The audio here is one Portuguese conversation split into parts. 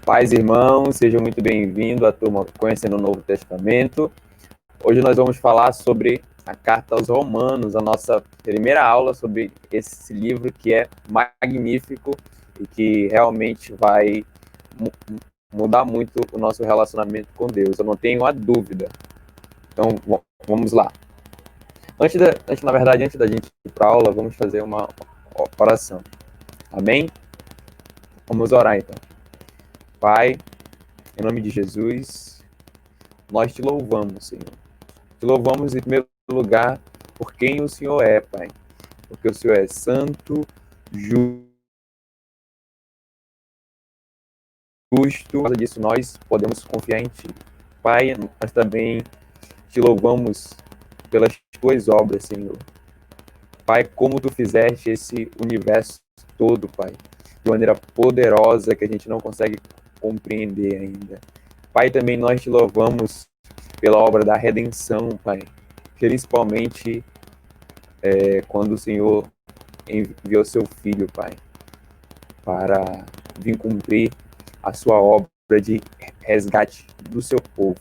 Paz, irmãos, sejam muito bem-vindos à turma Conhecendo o Novo Testamento. Hoje nós vamos falar sobre a Carta aos Romanos, a nossa primeira aula sobre esse livro que é magnífico e que realmente vai mudar muito o nosso relacionamento com Deus. Eu não tenho a dúvida. Então, vamos lá. Antes da gente ir para a aula, vamos fazer uma oração. Amém? Vamos orar então. Pai, em nome de Jesus, nós te louvamos, Senhor. Te louvamos em primeiro lugar por quem o Senhor é, Pai. Porque o Senhor é santo, justo. Por causa disso, nós podemos confiar em Ti. Pai, nós também te louvamos pelas Tuas obras, Senhor. Pai, como Tu fizeste esse universo todo, Pai, de maneira poderosa que a gente não consegue compreender ainda. Pai, também nós te louvamos pela obra da redenção, Pai. Principalmente quando o Senhor enviou seu Filho, Pai, para vir cumprir a sua obra de resgate do seu povo.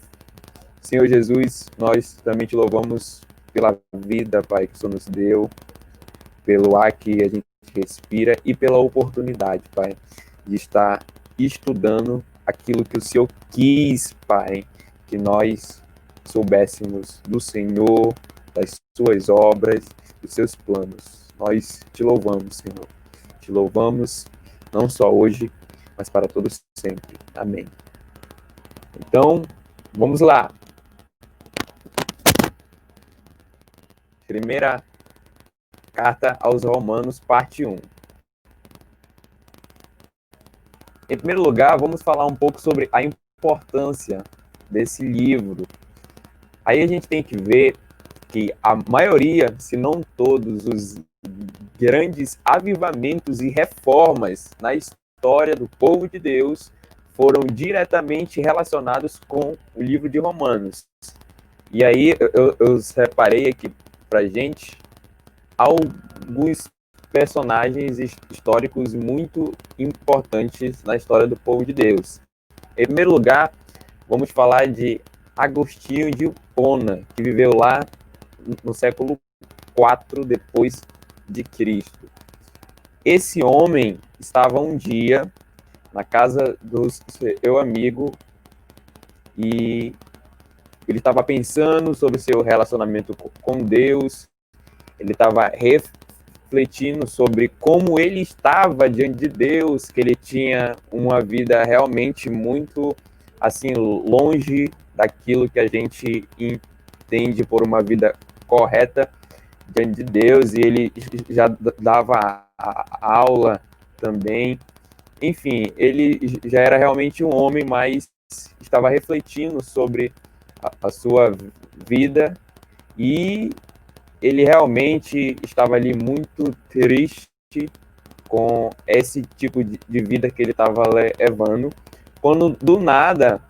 Senhor Jesus, nós também te louvamos pela vida, Pai, que o Senhor nos deu, pelo ar que a gente respira e pela oportunidade, Pai, de estar estudando aquilo que o Senhor quis, Pai, que nós soubéssemos do Senhor, das suas obras, dos seus planos. Nós te louvamos, Senhor. Te louvamos não só hoje, mas para todos sempre. Amém. Então, vamos lá. Primeira carta aos Romanos, parte 1. Em primeiro lugar, vamos falar um pouco sobre a importância desse livro. Aí a gente tem que ver que a maioria, se não todos, os grandes avivamentos e reformas na história do povo de Deus foram diretamente relacionados com o livro de Romanos. E aí eu separei aqui pra gente alguns personagens históricos muito importantes na história do povo de Deus. Em primeiro lugar, vamos falar de Agostinho de Hipona, que viveu lá no século IV depois de Cristo. Esse homem estava um dia na casa do seu amigo e ele estava pensando sobre seu relacionamento com Deus, ele estava refletindo sobre como ele estava diante de Deus, que ele tinha uma vida realmente muito assim longe daquilo que a gente entende por uma vida correta diante de Deus, e ele já dava a aula também. Enfim, ele já era realmente um homem, mas estava refletindo sobre a sua vida e ele realmente estava ali muito triste com esse tipo de vida que ele estava levando, quando do nada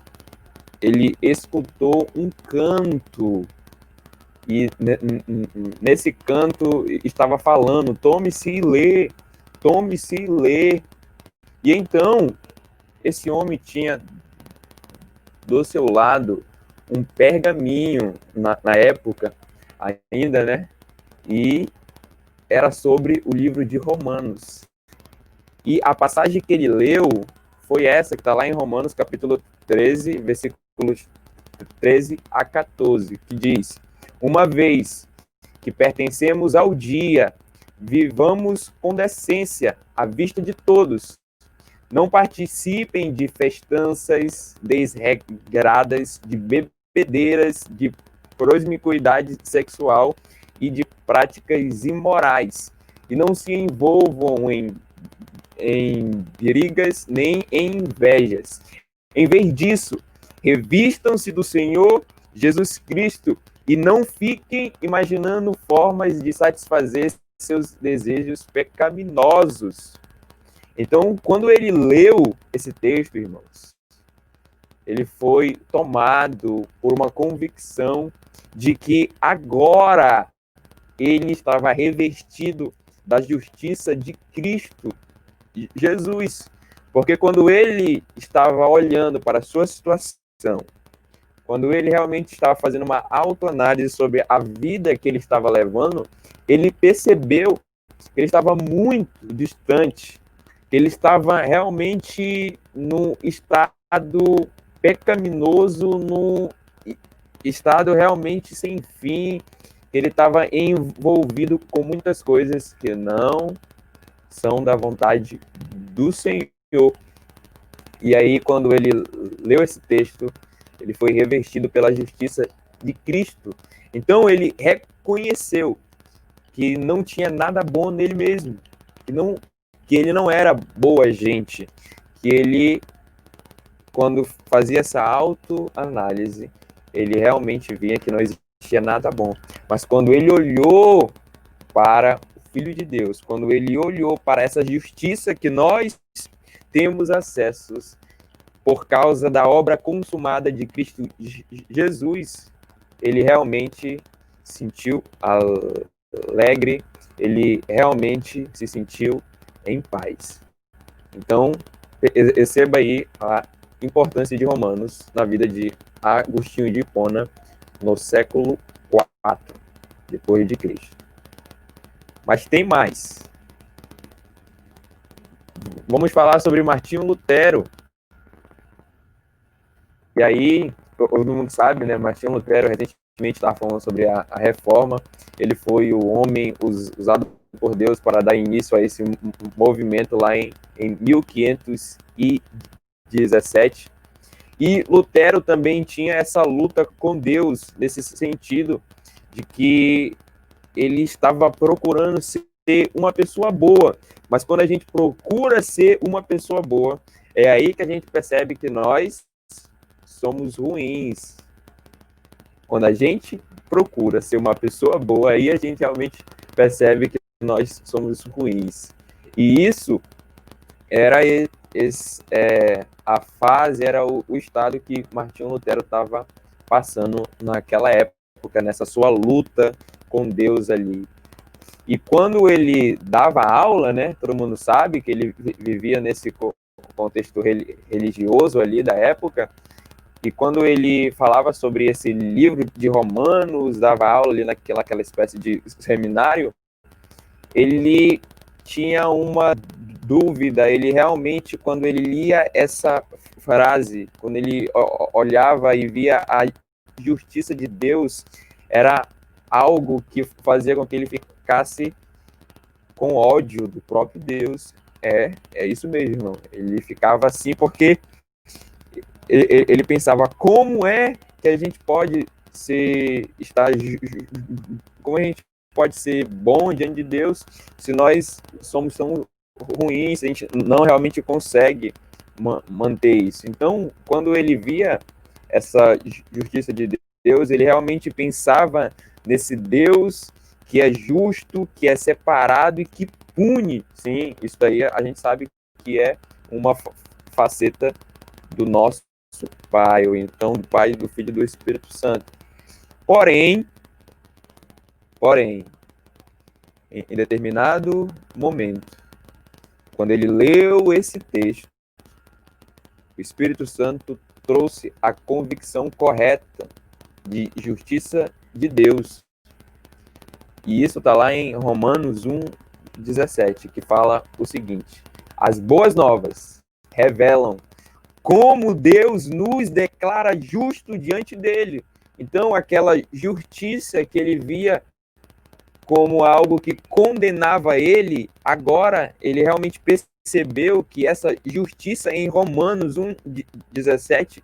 ele escutou um canto e nesse canto estava falando: tome-se e lê, tome-se e lê. E então esse homem tinha do seu lado um pergaminho na época ainda, né? E era sobre o livro de Romanos. E a passagem que ele leu foi essa que está lá em Romanos capítulo 13, versículos 13 a 14, que diz: uma vez que pertencemos ao dia, vivamos com decência à vista de todos. Não participem de festanças desregradas, de bebedeiras, de promiscuidade sexual e de práticas imorais. E não se envolvam em brigas nem em invejas. Em vez disso, revistam-se do Senhor Jesus Cristo e não fiquem imaginando formas de satisfazer seus desejos pecaminosos. Então, quando ele leu esse texto, irmãos, ele foi tomado por uma convicção de que agora ele estava revestido da justiça de Cristo Jesus, Porque quando ele estava olhando para a sua situação, quando ele realmente estava fazendo uma autoanálise sobre a vida que ele estava levando, ele percebeu que ele estava muito distante, que ele estava realmente num estado pecaminoso, num estado realmente sem fim, que ele estava envolvido com muitas coisas que não são da vontade do Senhor. E aí, quando ele leu esse texto, ele foi revestido pela justiça de Cristo. Então, ele reconheceu que não tinha nada bom nele mesmo, que ele não era boa gente, que ele, quando fazia essa autoanálise, ele realmente via que não existia nada bom. Mas quando ele olhou para o Filho de Deus, quando ele olhou para essa justiça que nós temos acessos por causa da obra consumada de Cristo Jesus, ele realmente se sentiu alegre, ele realmente se sentiu em paz. Então, receba aí a importância de Romanos na vida de Agostinho de Hipona no século IV depois de Cristo. Mas tem mais. Vamos falar sobre Martinho Lutero. E aí, todo mundo sabe, né? Martinho Lutero recentemente estava falando sobre a reforma. Ele foi o homem usado por Deus para dar início a esse movimento lá em 1517. E Lutero também tinha essa luta com Deus, nesse sentido de que ele estava procurando ser uma pessoa boa. Mas quando a gente procura ser uma pessoa boa, é aí que a gente percebe que nós somos ruins. Quando a gente procura ser uma pessoa boa, aí a gente realmente percebe que nós somos ruins. E isso era a fase, era o estado que Martinho Lutero estava passando naquela época, nessa sua luta com Deus ali. E quando ele dava aula, né, todo mundo sabe que ele vivia nesse contexto religioso ali da época, e quando ele falava sobre esse livro de Romanos, dava aula ali naquela espécie de seminário, ele tinha uma dúvida, ele realmente, quando ele lia essa frase, quando ele olhava e via a justiça de Deus, era algo que fazia com que ele ficasse com ódio do próprio Deus. É isso mesmo, irmão. Ele ficava assim porque ele pensava, como é que a gente pode como a gente pode ser bom diante de Deus se nós somos tão ruins, se a gente não realmente consegue manter isso. Então, quando ele via essa justiça de Deus, ele realmente pensava nesse Deus que é justo, que é separado e que pune. Sim, isso aí a gente sabe que é uma faceta do nosso Pai, ou então do Pai, do Filho e do Espírito Santo. Porém, em determinado momento, quando ele leu esse texto, o Espírito Santo trouxe a convicção correta de justiça de Deus. E isso está lá em Romanos 1:17, que fala o seguinte: as boas novas revelam como Deus nos declara justo diante dele. Então, aquela justiça que ele via como algo que condenava ele, agora ele realmente percebeu que essa justiça em Romanos 1:17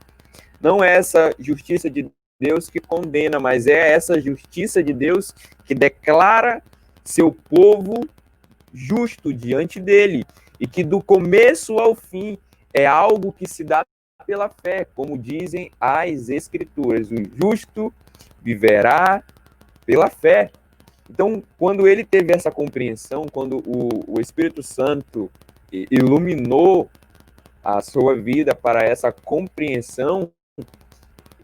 não é essa justiça de Deus que condena, mas é essa justiça de Deus que declara seu povo justo diante dele, e que do começo ao fim é algo que se dá pela fé, como dizem as Escrituras: o justo viverá pela fé. Então, quando ele teve essa compreensão, quando o Espírito Santo iluminou a sua vida para essa compreensão,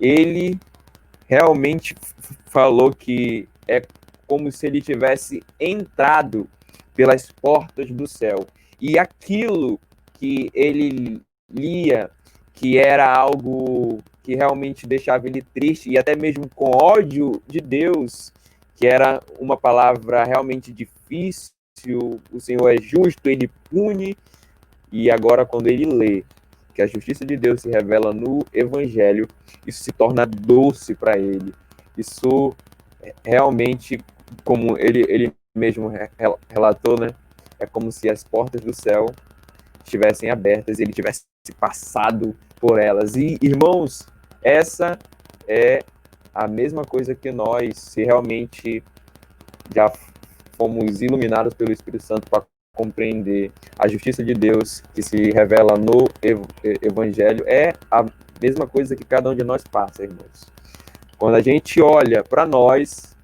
ele realmente falou que é como se ele tivesse entrado pelas portas do céu. E aquilo que ele lia, que era algo que realmente deixava ele triste e até mesmo com ódio de Deus, que era uma palavra realmente difícil. O Senhor é justo, ele pune. E agora, quando ele lê que a justiça de Deus se revela no Evangelho, isso se torna doce para ele. Isso realmente, como ele mesmo relatou, né? É como se as portas do céu estivessem abertas e ele tivesse passado por elas. E, irmãos, essa é a mesma coisa que nós, se realmente já fomos iluminados pelo Espírito Santo para compreender a justiça de Deus que se revela no Evangelho, é a mesma coisa que cada um de nós passa, irmãos. Quando a gente olha para nós,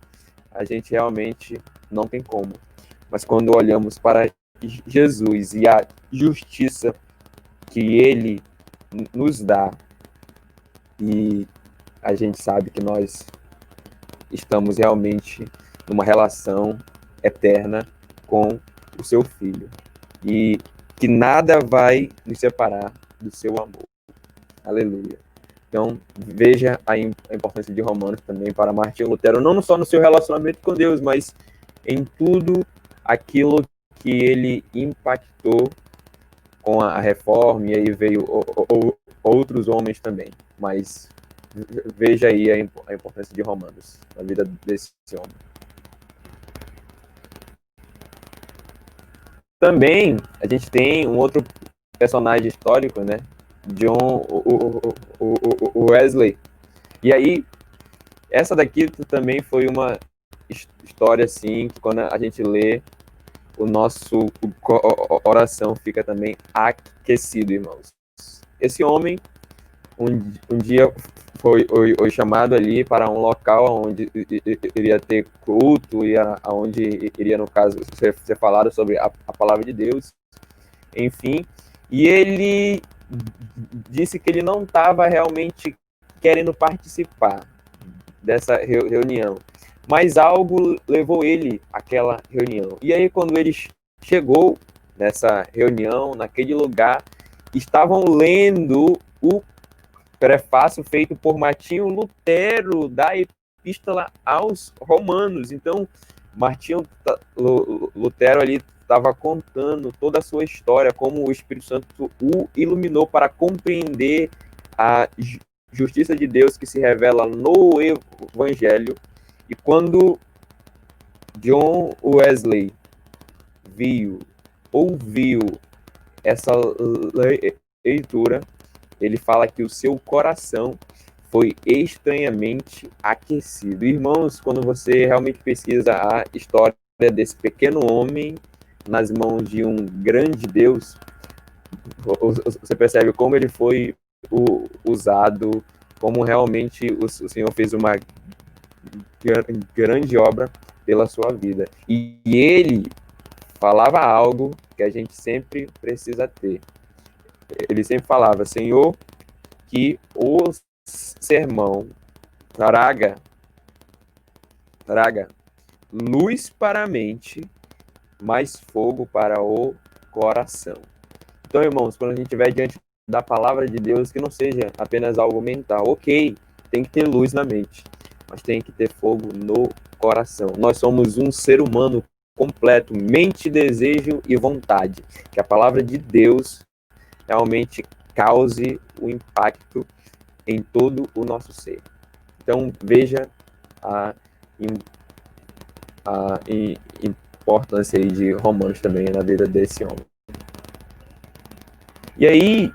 a gente realmente não tem como. Mas quando olhamos para Jesus e a justiça que ele nos dá, e a gente sabe que nós estamos realmente numa relação eterna com o seu Filho. E que nada vai nos separar do seu amor. Aleluia. Então, veja a importância de Romanos também para Martinho Lutero, não só no seu relacionamento com Deus, mas em tudo aquilo que ele impactou com a reforma, e aí veio outros homens também. Mas veja aí a importância de Romanos na vida desse homem. Também a gente tem um outro personagem histórico, né? John Wesley. E aí, essa daqui também foi uma história assim, que quando a gente lê, o nosso coração fica também aquecido, irmãos. Esse homem, um dia foi chamado ali para um local onde iria ter culto, e onde iria, no caso, ser falado sobre a palavra de Deus, enfim. E ele disse que ele não estava realmente querendo participar dessa reunião, mas algo levou ele àquela reunião. E aí, quando ele chegou nessa reunião, naquele lugar, estavam lendo o prefácio feito por Martinho Lutero da Epístola aos Romanos. Então, Martinho Lutero ali estava contando toda a sua história, como o Espírito Santo o iluminou para compreender a justiça de Deus que se revela no Evangelho. E quando John Wesley ouviu essa leitura, ele fala que o seu coração foi estranhamente aquecido. Irmãos, quando você realmente pesquisa a história desse pequeno homem nas mãos de um grande Deus, você percebe como ele foi usado, como realmente o Senhor fez uma grande obra pela sua vida. E ele falava algo que a gente sempre precisa ter. Ele sempre falava: Senhor, que o sermão traga luz para a mente, mais fogo para o coração. Então, irmãos, quando a gente estiver diante da palavra de Deus, que não seja apenas algo mental. Ok, tem que ter luz na mente, mas tem que ter fogo no coração. Nós somos um ser humano completo, mente, desejo e vontade. Que a palavra de Deus realmente cause o impacto em todo o nosso ser. Então, veja a importância aí de Romanos também na vida desse homem. E aí,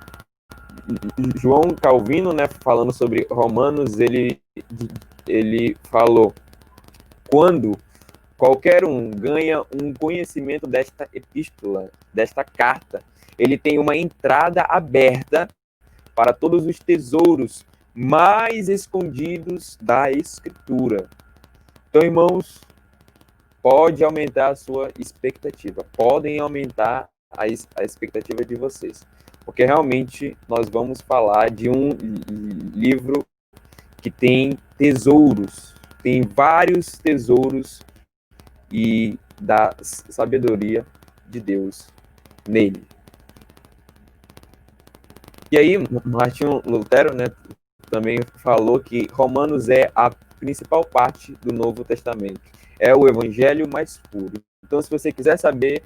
João Calvino, né, falando sobre Romanos, ele falou: quando qualquer um ganha um conhecimento desta epístola, desta carta, ele tem uma entrada aberta para todos os tesouros mais escondidos da Escritura. Então, irmãos, pode aumentar a sua expectativa, podem aumentar a expectativa de vocês, porque realmente nós vamos falar de um livro que tem tesouros, tem vários tesouros e da sabedoria de Deus nele. E aí, Martinho Lutero, né, também falou que Romanos é a principal parte do Novo Testamento. É o evangelho mais puro. Então, se você quiser saber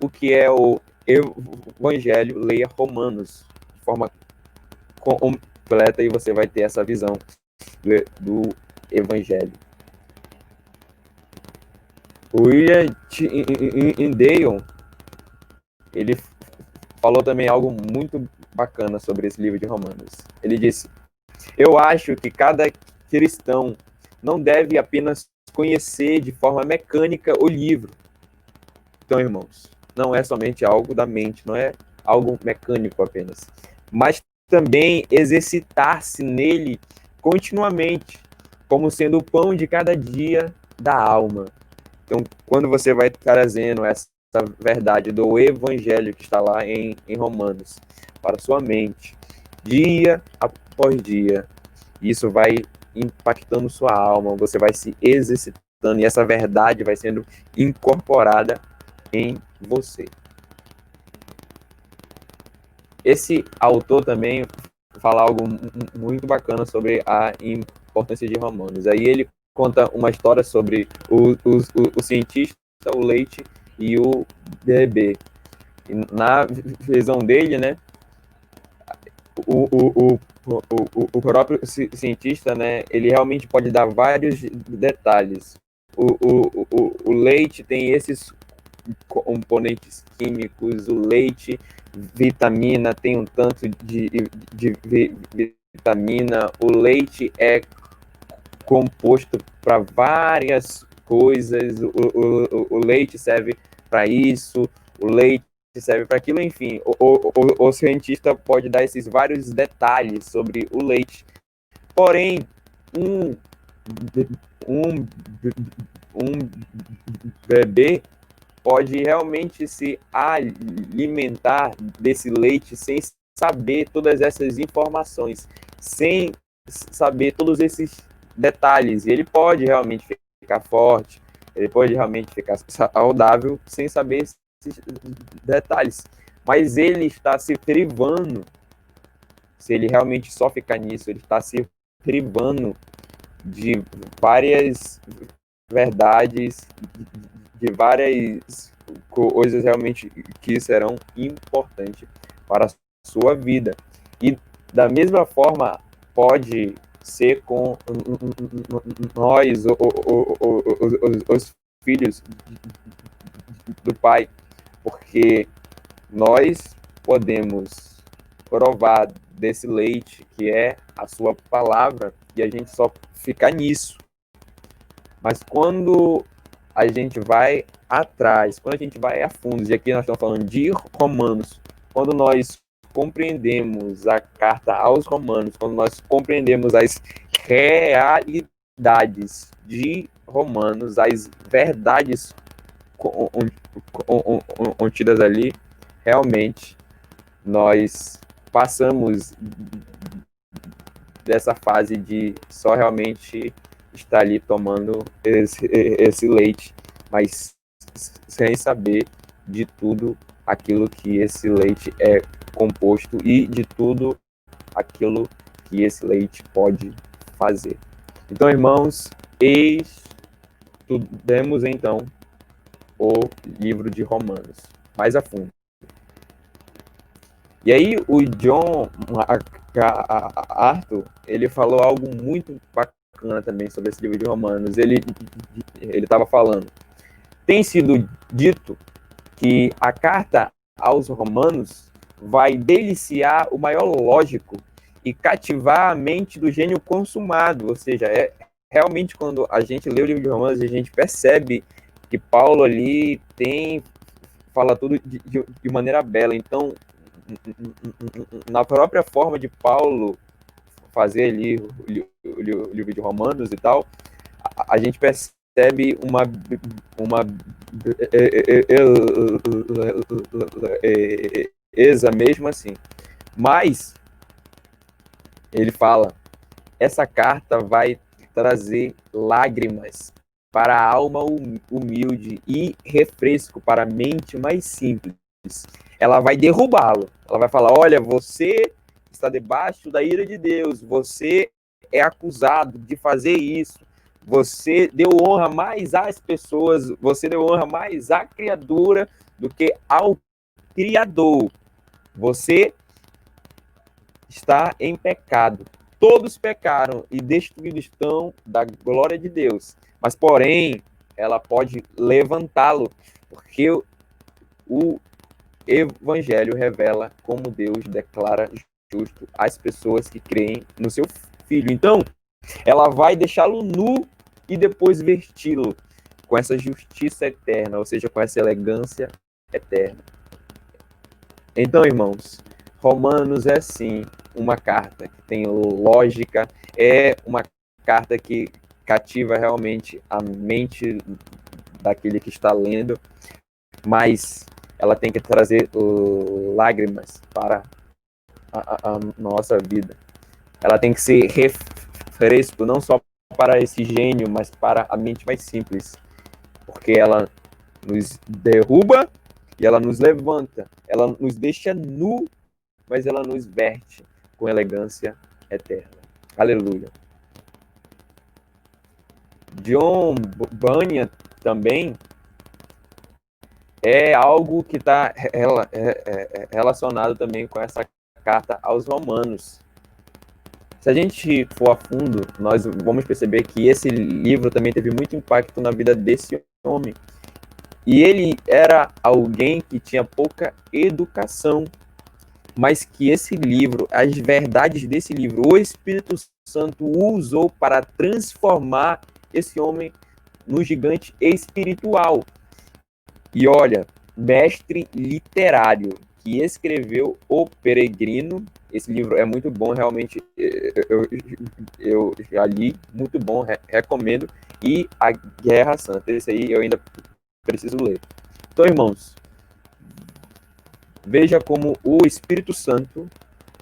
o que é o evangelho, leia Romanos de forma completa e você vai ter essa visão do evangelho. O William Tyndale, ele falou também algo muito bacana sobre esse livro de Romanos. Ele disse: eu acho que cada cristão não deve apenas conhecer de forma mecânica o livro. Então, irmãos, não é somente algo da mente, não é algo mecânico apenas, mas também exercitar-se nele continuamente, como sendo o pão de cada dia da alma. Então, quando você vai trazendo essa verdade do evangelho que está lá em Romanos para sua mente, dia após dia, isso vai impactando sua alma, você vai se exercitando e essa verdade vai sendo incorporada em você. Esse autor também fala algo muito bacana sobre a importância de Romanos. Aí ele conta uma história sobre o cientista, o leite e o bebê. E na visão dele, né, o próprio cientista, né, ele realmente pode dar vários detalhes. O leite tem esses componentes químicos, o leite, vitamina, tem um tanto de vitamina, o leite é composto para várias coisas, o leite serve para isso, o leite serve para aquilo, enfim, o cientista pode dar esses vários detalhes sobre o leite, porém, um, um, um bebê pode realmente se alimentar desse leite sem saber todas essas informações, sem saber todos esses detalhes. E ele pode realmente ficar forte, ele pode realmente ficar saudável sem saber esses detalhes. Mas ele está se privando, se ele realmente só ficar nisso, ele está se privando de várias verdades, de várias coisas realmente que serão importantes para a sua vida. E da mesma forma pode ser com nós, os filhos do Pai, porque nós podemos provar desse leite que é a sua palavra e a gente só ficar nisso. Mas quando a gente vai atrás, quando a gente vai a fundo, e aqui nós estamos falando de Romanos, quando nós compreendemos a carta aos Romanos, quando nós compreendemos as realidades de Romanos, as verdades contidas ali, realmente nós passamos dessa fase de só realmente estar ali tomando esse leite, mas sem saber de tudo aquilo que esse leite é composto e de tudo aquilo que esse leite pode fazer. Então, irmãos, estudemos então o livro de Romanos mais a fundo. E aí o John MacArthur, ele falou algo muito bacana também sobre esse livro de Romanos. Ele estava falando, tem sido dito que a carta aos Romanos vai deliciar o maior lógico e cativar a mente do gênio consumado. Ou seja, realmente quando a gente lê o livro de Romanos, a gente percebe que Paulo ali fala tudo de maneira bela. Então, na própria forma de Paulo fazer ali o livro de Romanos e tal, a gente percebe uma mesmo assim. Mas ele fala, essa carta vai trazer lágrimas para a alma humilde e refresco para a mente mais simples. Ela vai derrubá-lo. Ela vai falar, olha, você está debaixo da ira de Deus, você é acusado de fazer isso, você deu honra mais às pessoas, você deu honra mais à criatura do que ao Criador. Você está em pecado. Todos pecaram e destruídos estão da glória de Deus. Mas, porém, ela pode levantá-lo, porque o Evangelho revela como Deus declara justo as pessoas que creem no seu Filho. Então, ela vai deixá-lo nu e depois vesti-lo com essa justiça eterna, ou seja, com essa elegância eterna. Então, irmãos, Romanos é sim uma carta que tem lógica, é uma carta que cativa realmente a mente daquele que está lendo, mas ela tem que trazer lágrimas para a nossa vida. Ela tem que ser refresco, não só para esse gênio, mas para a mente mais simples, porque ela nos derruba e ela nos levanta, ela nos deixa nu, mas ela nos veste com elegância eterna. Aleluia. John Bunyan também é algo que está relacionado também com essa carta aos Romanos. Se a gente for a fundo, nós vamos perceber que esse livro também teve muito impacto na vida desse homem. E ele era alguém que tinha pouca educação, mas que esse livro, as verdades desse livro, o Espírito Santo o usou para transformar esse homem no gigante espiritual. E olha, mestre literário que escreveu O Peregrino. Esse livro é muito bom, realmente eu já li, muito bom, recomendo. E A Guerra Santa, esse aí eu ainda preciso ler. Então, irmãos, veja como o Espírito Santo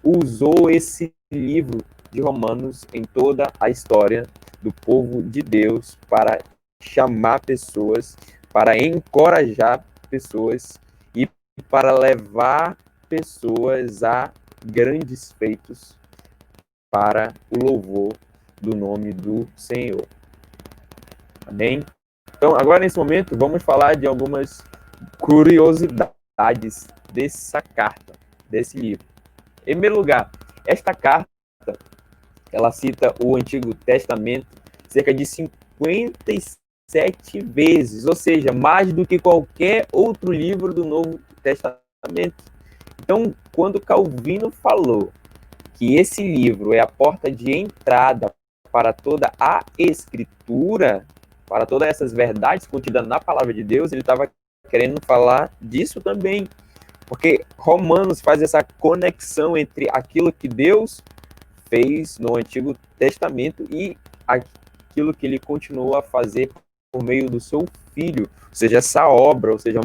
usou esse livro de Romanos em toda a história do povo de Deus para chamar pessoas, para encorajar pessoas e para levar pessoas a grandes feitos para o louvor do nome do Senhor. Amém? Então, agora nesse momento, vamos falar de algumas curiosidades dessa carta, desse livro. Em primeiro lugar, esta carta, ela cita o Antigo Testamento cerca de 57 vezes, ou seja, mais do que qualquer outro livro do Novo Testamento. Então, quando Calvino falou que esse livro é a porta de entrada para toda a Escritura, para todas essas verdades contidas na Palavra de Deus, ele estava querendo falar disso também. Porque Romanos faz essa conexão entre aquilo que Deus fez no Antigo Testamento e aquilo que ele continuou a fazer por meio do seu Filho. Ou seja, essa obra, ou seja,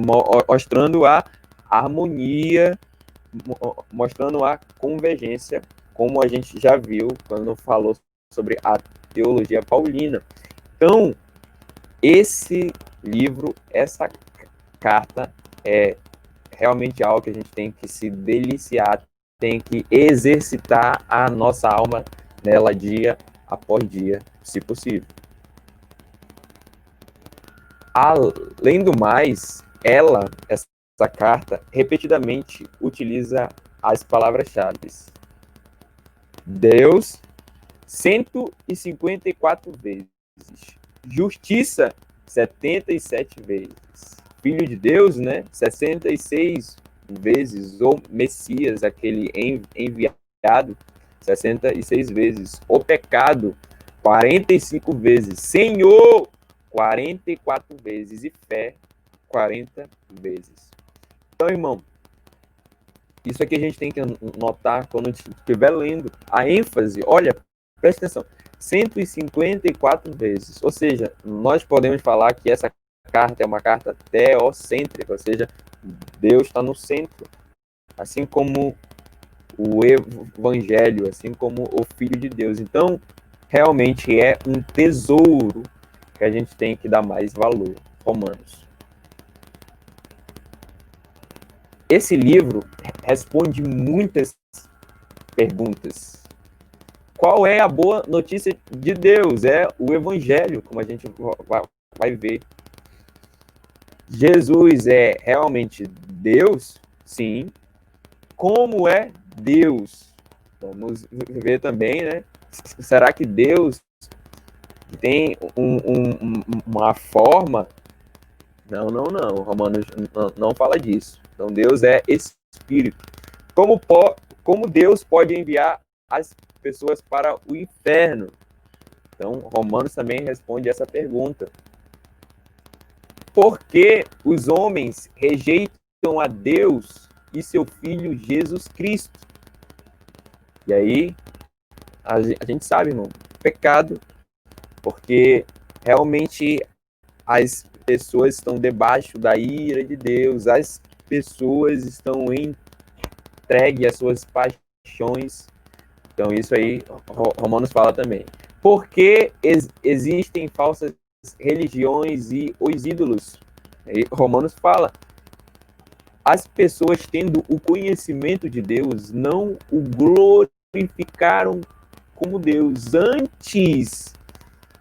mostrando a harmonia, mostrando a convergência, como a gente já viu quando falou sobre a teologia paulina. Então, esse livro, essa carta é realmente algo que a gente tem que se deliciar, tem que exercitar a nossa alma nela dia após dia, se possível. Além do mais, essa carta, repetidamente utiliza as palavras-chave. Deus, 154 vezes. Justiça, 77 vezes. Filho de Deus, né? 66 vezes. O Messias, aquele enviado, 66 vezes. O pecado, 45 vezes. Senhor, 44 vezes. E fé, 40 vezes. Então, irmão, isso aqui a gente tem que notar quando a gente estiver lendo. A ênfase, olha, presta atenção, 154 vezes. Ou seja, nós podemos falar que essa carta é uma carta teocêntrica, ou seja, Deus está no centro. Assim como o Evangelho, assim como o Filho de Deus. Então, realmente é um tesouro que a gente tem que dar mais valor. Romanos. Esse livro responde muitas perguntas. Qual é a boa notícia de Deus? É o Evangelho, como a gente vai ver. Jesus é realmente Deus? Sim. Como é Deus? Vamos ver também, né? Será que Deus tem uma forma? Não. Romanos não fala disso. Então Deus é Espírito. Como Deus pode enviar as pessoas para o inferno? Então Romanos também responde essa pergunta. Por que os homens rejeitam a Deus e seu Filho Jesus Cristo? E aí, a gente sabe, irmão, pecado, porque realmente as pessoas estão debaixo da ira de Deus, as pessoas estão entregues às suas paixões. Então, isso aí, Romanos fala também. Por que existem falsas religiões e os ídolos? Aí, Romanos fala. As pessoas, tendo o conhecimento de Deus, não o glorificaram como Deus. Antes,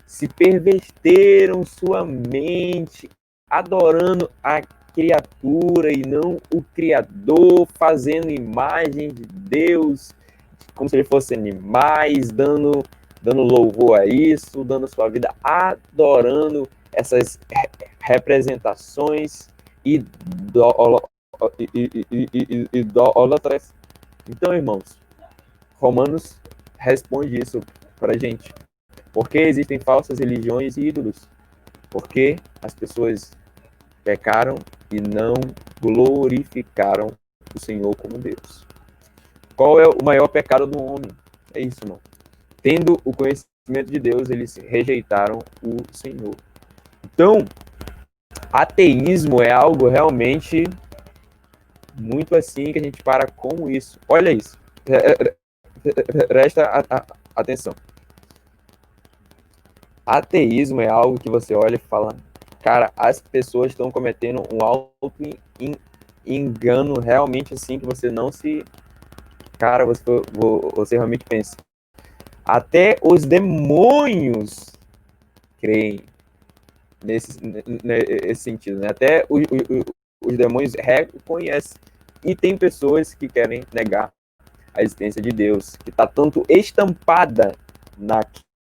se perverteram sua mente, adorando a criatura e não o Criador, fazendo imagem de Deus, como se ele fosse animais, dando louvor a isso, dando sua vida, adorando essas representações idólatras. Então, irmãos, Romanos responde isso para a gente. Por que existem falsas religiões e ídolos? Porque as pessoas pecaram e não glorificaram o Senhor como Deus. Qual é o maior pecado do homem? É isso, irmão. Tendo o conhecimento de Deus, eles rejeitaram o Senhor. Então, ateísmo é algo realmente muito assim que a gente para com isso. Olha isso. Presta atenção. Ateísmo é algo que você olha e fala, cara, as pessoas estão cometendo um alto engano realmente assim que você não se... Cara, você realmente pensa. Até os demônios creem nesse sentido, né? Até os demônios reconhecem. E tem pessoas que querem negar a existência de Deus, que está tanto estampada na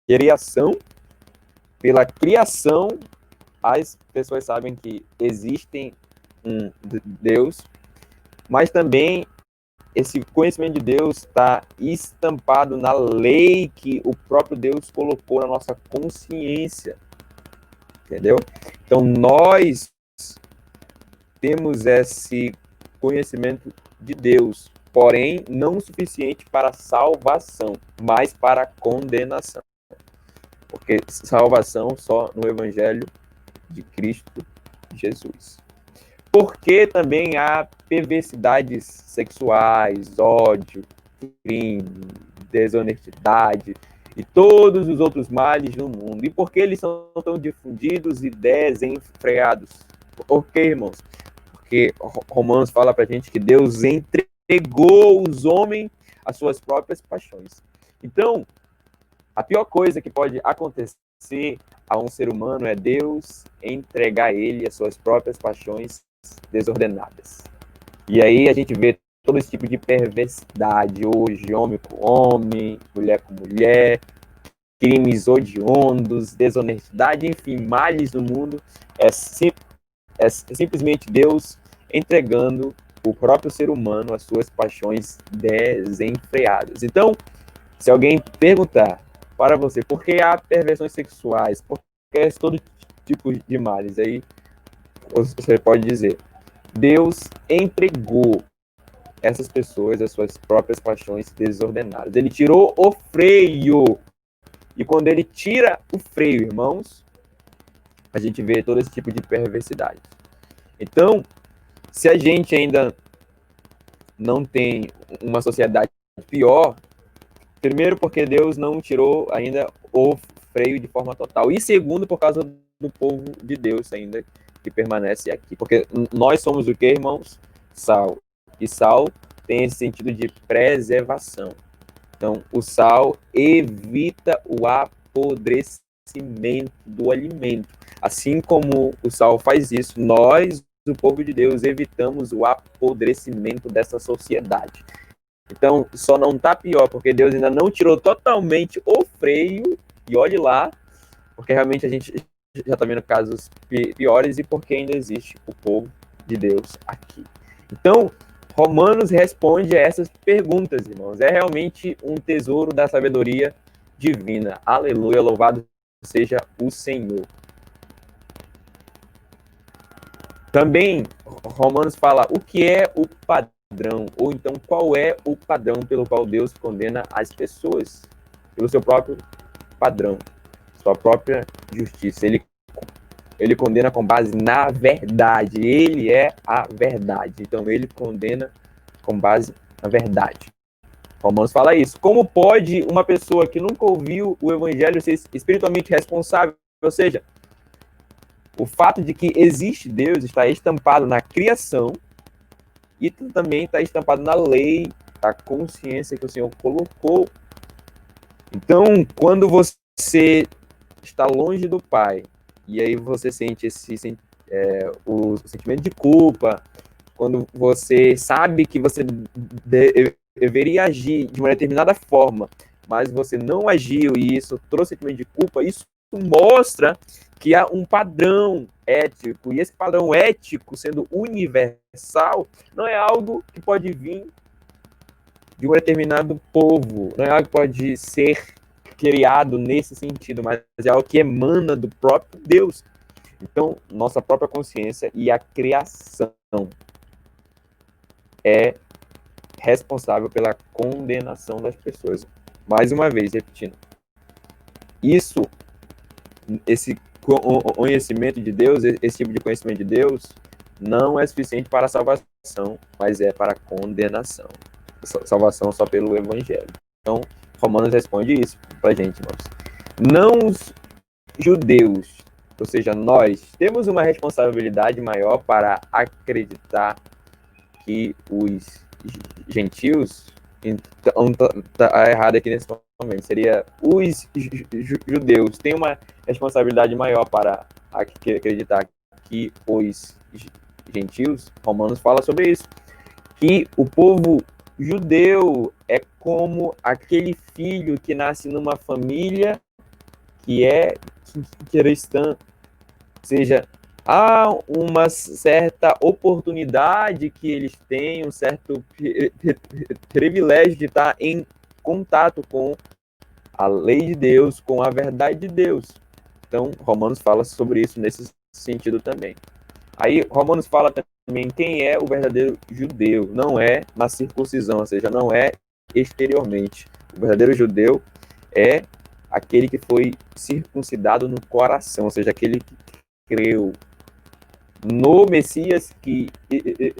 criação, pela criação, as pessoas sabem que existem um Deus, mas também esse conhecimento de Deus está estampado na lei que o próprio Deus colocou na nossa consciência, entendeu? Então nós temos esse conhecimento de Deus, porém não o suficiente para salvação, mas para condenação. Porque salvação só no Evangelho de Cristo Jesus. Porque também há perversidades sexuais, ódio, crime, desonestidade e todos os outros males no mundo. E por que eles são tão difundidos e desenfreados? Por quê, irmãos? Porque Romanos fala pra gente que Deus entregou os homens às suas próprias paixões. Então, a pior coisa que pode acontecer a um ser humano é Deus entregar ele às suas próprias paixões desordenadas. E aí a gente vê todo esse tipo de perversidade hoje, homem com homem, mulher com mulher, crimes odiondos, desonestidade, enfim, males no mundo. É simplesmente Deus entregando o próprio ser humano às suas paixões desenfreadas. Então, se alguém perguntar para você por que há perversões sexuais, por que é todo tipo de males, aí você pode dizer, Deus entregou essas pessoas às suas próprias paixões desordenadas. Ele tirou o freio. E quando ele tira o freio, irmãos, a gente vê todo esse tipo de perversidade. Então, se a gente ainda não tem uma sociedade pior, primeiro porque Deus não tirou ainda o freio de forma total. E segundo, por causa do povo de Deus ainda que permanece aqui. Porque nós somos o que, irmãos? Sal. E sal tem esse sentido de preservação. Então, o sal evita o apodrecimento do alimento. Assim como o sal faz isso, nós, o povo de Deus, evitamos o apodrecimento dessa sociedade. Então, só não está pior, porque Deus ainda não tirou totalmente o freio, e olhe lá, porque realmente a gente já está vendo casos piores e porque ainda existe o povo de Deus aqui. Então, Romanos responde a essas perguntas, irmãos. É realmente um tesouro da sabedoria divina. Aleluia, louvado seja o Senhor. Também, Romanos fala o que é o padrão, ou então qual é o padrão pelo qual Deus condena as pessoas, pelo seu próprio padrão, sua própria justiça. Ele condena com base na verdade. Ele é a verdade. Então, ele condena com base na verdade. Romanos fala isso. Como pode uma pessoa que nunca ouviu o evangelho ser espiritualmente responsável? Ou seja, o fato de que existe Deus está estampado na criação e também está estampado na lei, a consciência que o Senhor colocou. Então, quando você está longe do Pai, e aí você sente o sentimento de culpa, quando você sabe que você deveria agir de uma determinada forma, mas você não agiu e isso trouxe sentimento de culpa, isso mostra que há um padrão ético, e esse padrão ético, sendo universal, não é algo que pode vir de um determinado povo, não é algo que pode ser criado nesse sentido, mas é algo que emana do próprio Deus. Então, nossa própria consciência e a criação é responsável pela condenação das pessoas. Mais uma vez, repetindo. Esse conhecimento de Deus, esse tipo de conhecimento de Deus, não é suficiente para a salvação, mas é para a condenação. Salvação só pelo Evangelho. Então, Romanos responde isso para a gente, irmãos. Não os judeus, ou seja, nós, temos uma responsabilidade maior para acreditar que os gentios, então tá errado aqui nesse momento, seria os judeus têm uma responsabilidade maior para acreditar que os gentios, Romanos fala sobre isso, que o povo judeu é como aquele filho que nasce numa família que é cristã, ou seja, há uma certa oportunidade que eles têm, um certo privilégio de estar em contato com a lei de Deus, com a verdade de Deus. Então, Romanos fala sobre isso nesse sentido também. Aí, Romanos fala também quem é o verdadeiro judeu. Não é na circuncisão, ou seja, não é exteriormente. O verdadeiro judeu é aquele que foi circuncidado no coração, ou seja, aquele que creu no Messias, que,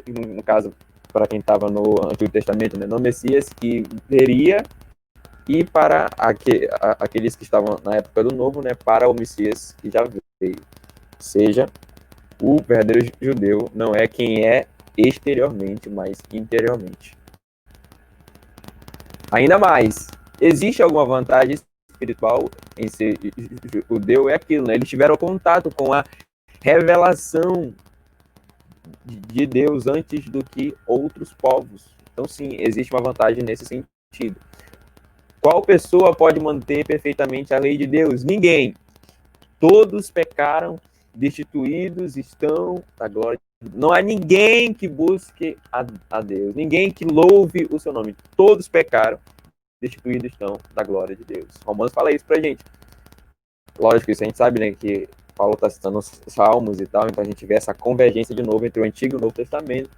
no caso, para quem estava no Antigo Testamento, né, no Messias que veria, e para aqueles que estavam na época do Novo, né, para o Messias que já veio. Ou seja, o verdadeiro judeu não é quem é exteriormente, mas interiormente. Ainda mais, existe alguma vantagem espiritual em ser judeu? É aquilo, né? Eles tiveram contato com a revelação de Deus antes do que outros povos. Então, sim, existe uma vantagem nesse sentido. Qual pessoa pode manter perfeitamente a lei de Deus? Ninguém. Todos pecaram, destituídos estão da glória de Deus. Não há ninguém que busque a Deus, ninguém que louve o seu nome. Todos pecaram, destituídos estão da glória de Deus. Romanos fala isso pra gente. Lógico, isso a gente sabe, né, que Paulo está citando os Salmos e tal, então a gente vê essa convergência de novo entre o Antigo e o Novo Testamento.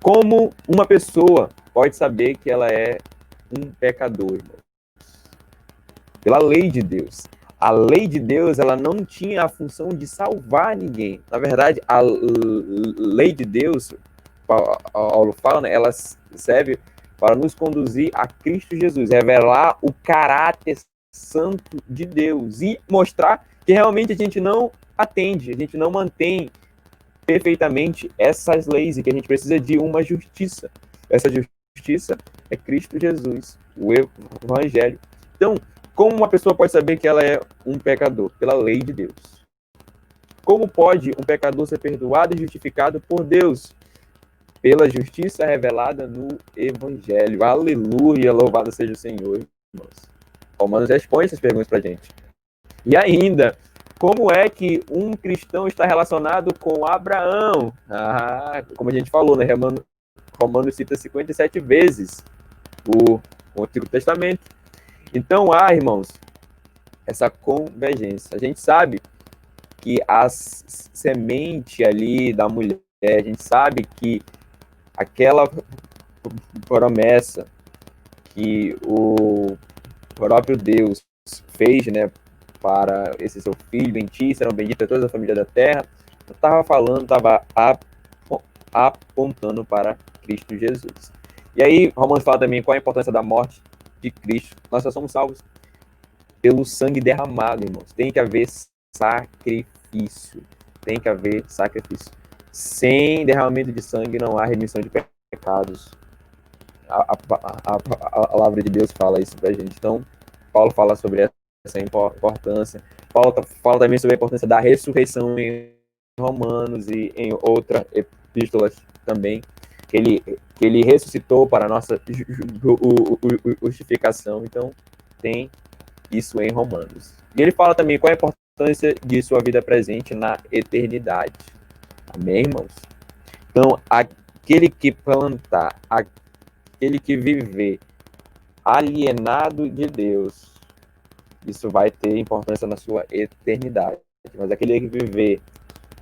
Como uma pessoa pode saber que ela é um pecador, irmão? Pela lei de Deus. A lei de Deus, ela não tinha a função de salvar ninguém. Na verdade, a lei de Deus, Paulo fala, né, ela serve para nos conduzir a Cristo Jesus, revelar o caráter santo de Deus e mostrar que realmente a gente não atende, a gente não mantém perfeitamente essas leis e que a gente precisa de uma justiça. Essa justiça é Cristo Jesus, o Evangelho. Então, como uma pessoa pode saber que ela é um pecador? Pela lei de Deus. Como pode um pecador ser perdoado e justificado por Deus? Pela justiça revelada no Evangelho. Aleluia, louvado seja o Senhor, irmãos. Romanos responde essas perguntas para a gente. E ainda, como é que um cristão está relacionado com Abraão? Como a gente falou, né? Romanos cita 57 vezes o Antigo Testamento. Então há, irmãos, essa convergência. A gente sabe que a semente ali da mulher, a gente sabe que aquela promessa que o próprio Deus fez, né, para esse seu filho, em ti serão benditas todas as famílias da terra, estava apontando para Cristo Jesus. E aí, Romanos fala também qual a importância da morte de Cristo. Nós só somos salvos pelo sangue derramado, irmãos. Tem que haver sacrifício. Tem que haver sacrifício. Sem derramamento de sangue não há remissão de pecados. A palavra de Deus fala isso pra gente. Então, Paulo fala sobre essa importância. Paulo fala também sobre a importância da ressurreição em Romanos e em outras epístolas também, que ele ressuscitou para a nossa justificação. Então, tem isso em Romanos. E ele fala também qual a importância de sua vida presente na eternidade. Amém, irmãos? Então, aquele que plantar, aquele que viver alienado de Deus, isso vai ter importância na sua eternidade. Mas aquele que viver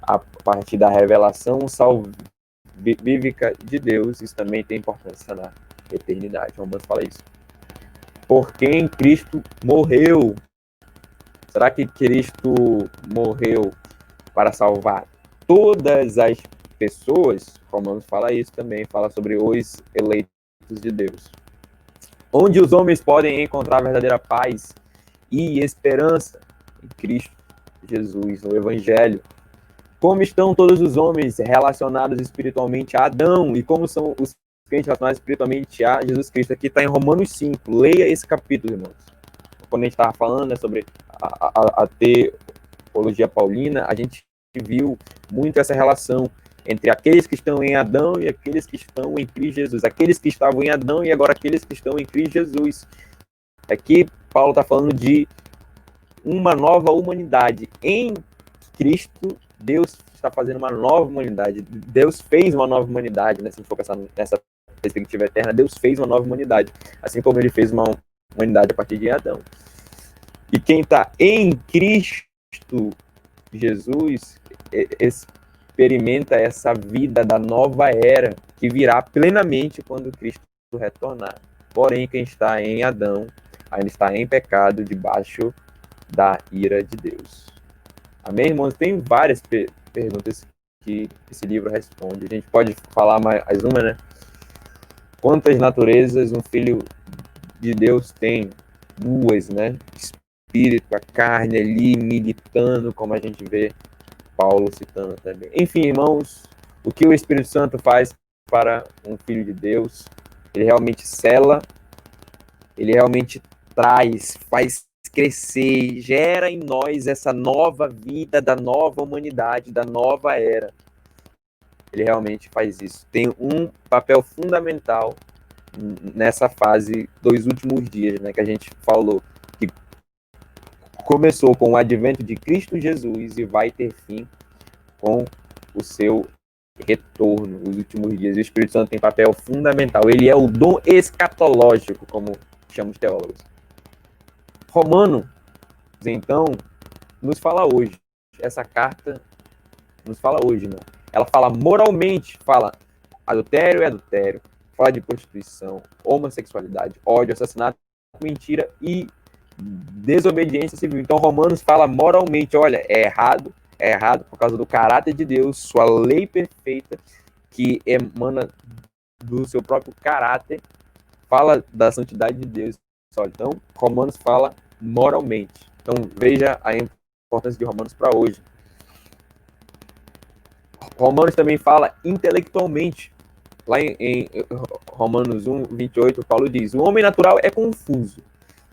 a partir da revelação salvífica de Deus, isso também tem importância na eternidade. Vamos falar isso. Por quem Cristo morreu. Será que Cristo morreu para salvar todas as pessoas? Romanos fala isso também, fala sobre os eleitos de Deus. Onde os homens podem encontrar a verdadeira paz e esperança? Em Cristo Jesus, no Evangelho. Como estão todos os homens relacionados espiritualmente a Adão? E como são os crentes relacionados espiritualmente a Jesus Cristo? Aqui está em Romanos 5. Leia esse capítulo, irmãos. Quando a gente estava falando, né, sobre a teologia paulina, a gente viu muito essa relação entre aqueles que estão em Adão e aqueles que estão em Cristo Jesus. Aqueles que estavam em Adão e agora aqueles que estão em Cristo Jesus. Aqui Paulo está falando de uma nova humanidade. Em Cristo, Deus está fazendo uma nova humanidade. Deus fez uma nova humanidade, né? Se a gente for pensar nessa perspectiva eterna, Deus fez uma nova humanidade. Assim como ele fez uma humanidade a partir de Adão. E quem está em Cristo Jesus experimenta essa vida da nova era que virá plenamente quando Cristo retornar. Porém, quem está em Adão ainda está em pecado debaixo da ira de Deus. Amém, irmãos? Tem várias perguntas que esse livro responde. A gente pode falar mais uma, né? Quantas naturezas um filho de Deus tem? Duas, né? Espírito, a carne ali militando, como a gente vê Paulo citando também. Enfim, irmãos, o que o Espírito Santo faz para um filho de Deus? Ele realmente cela, ele realmente traz, faz crescer, gera em nós essa nova vida da nova humanidade, da nova era. Ele realmente faz isso. Tem um papel fundamental nessa fase dos últimos dias, né, que a gente falou, que começou com o advento de Cristo Jesus e vai ter fim com o seu retorno, os últimos dias. O Espírito Santo tem papel fundamental. Ele é o dom escatológico, como chamam os teólogos. Romanos, então, nos fala hoje. Essa carta nos fala hoje, né? Ela fala moralmente, fala adultério é adultério, fala de prostituição, homossexualidade, ódio, assassinato, mentira e desobediência civil. Então, Romanos fala moralmente, olha, é errado por causa do caráter de Deus, sua lei perfeita, que emana do seu próprio caráter, fala da santidade de Deus. Então, Romanos fala moralmente. Então, veja a importância de Romanos para hoje. Romanos também fala intelectualmente. Lá em Romanos 1:28, Paulo diz: o homem natural é confuso,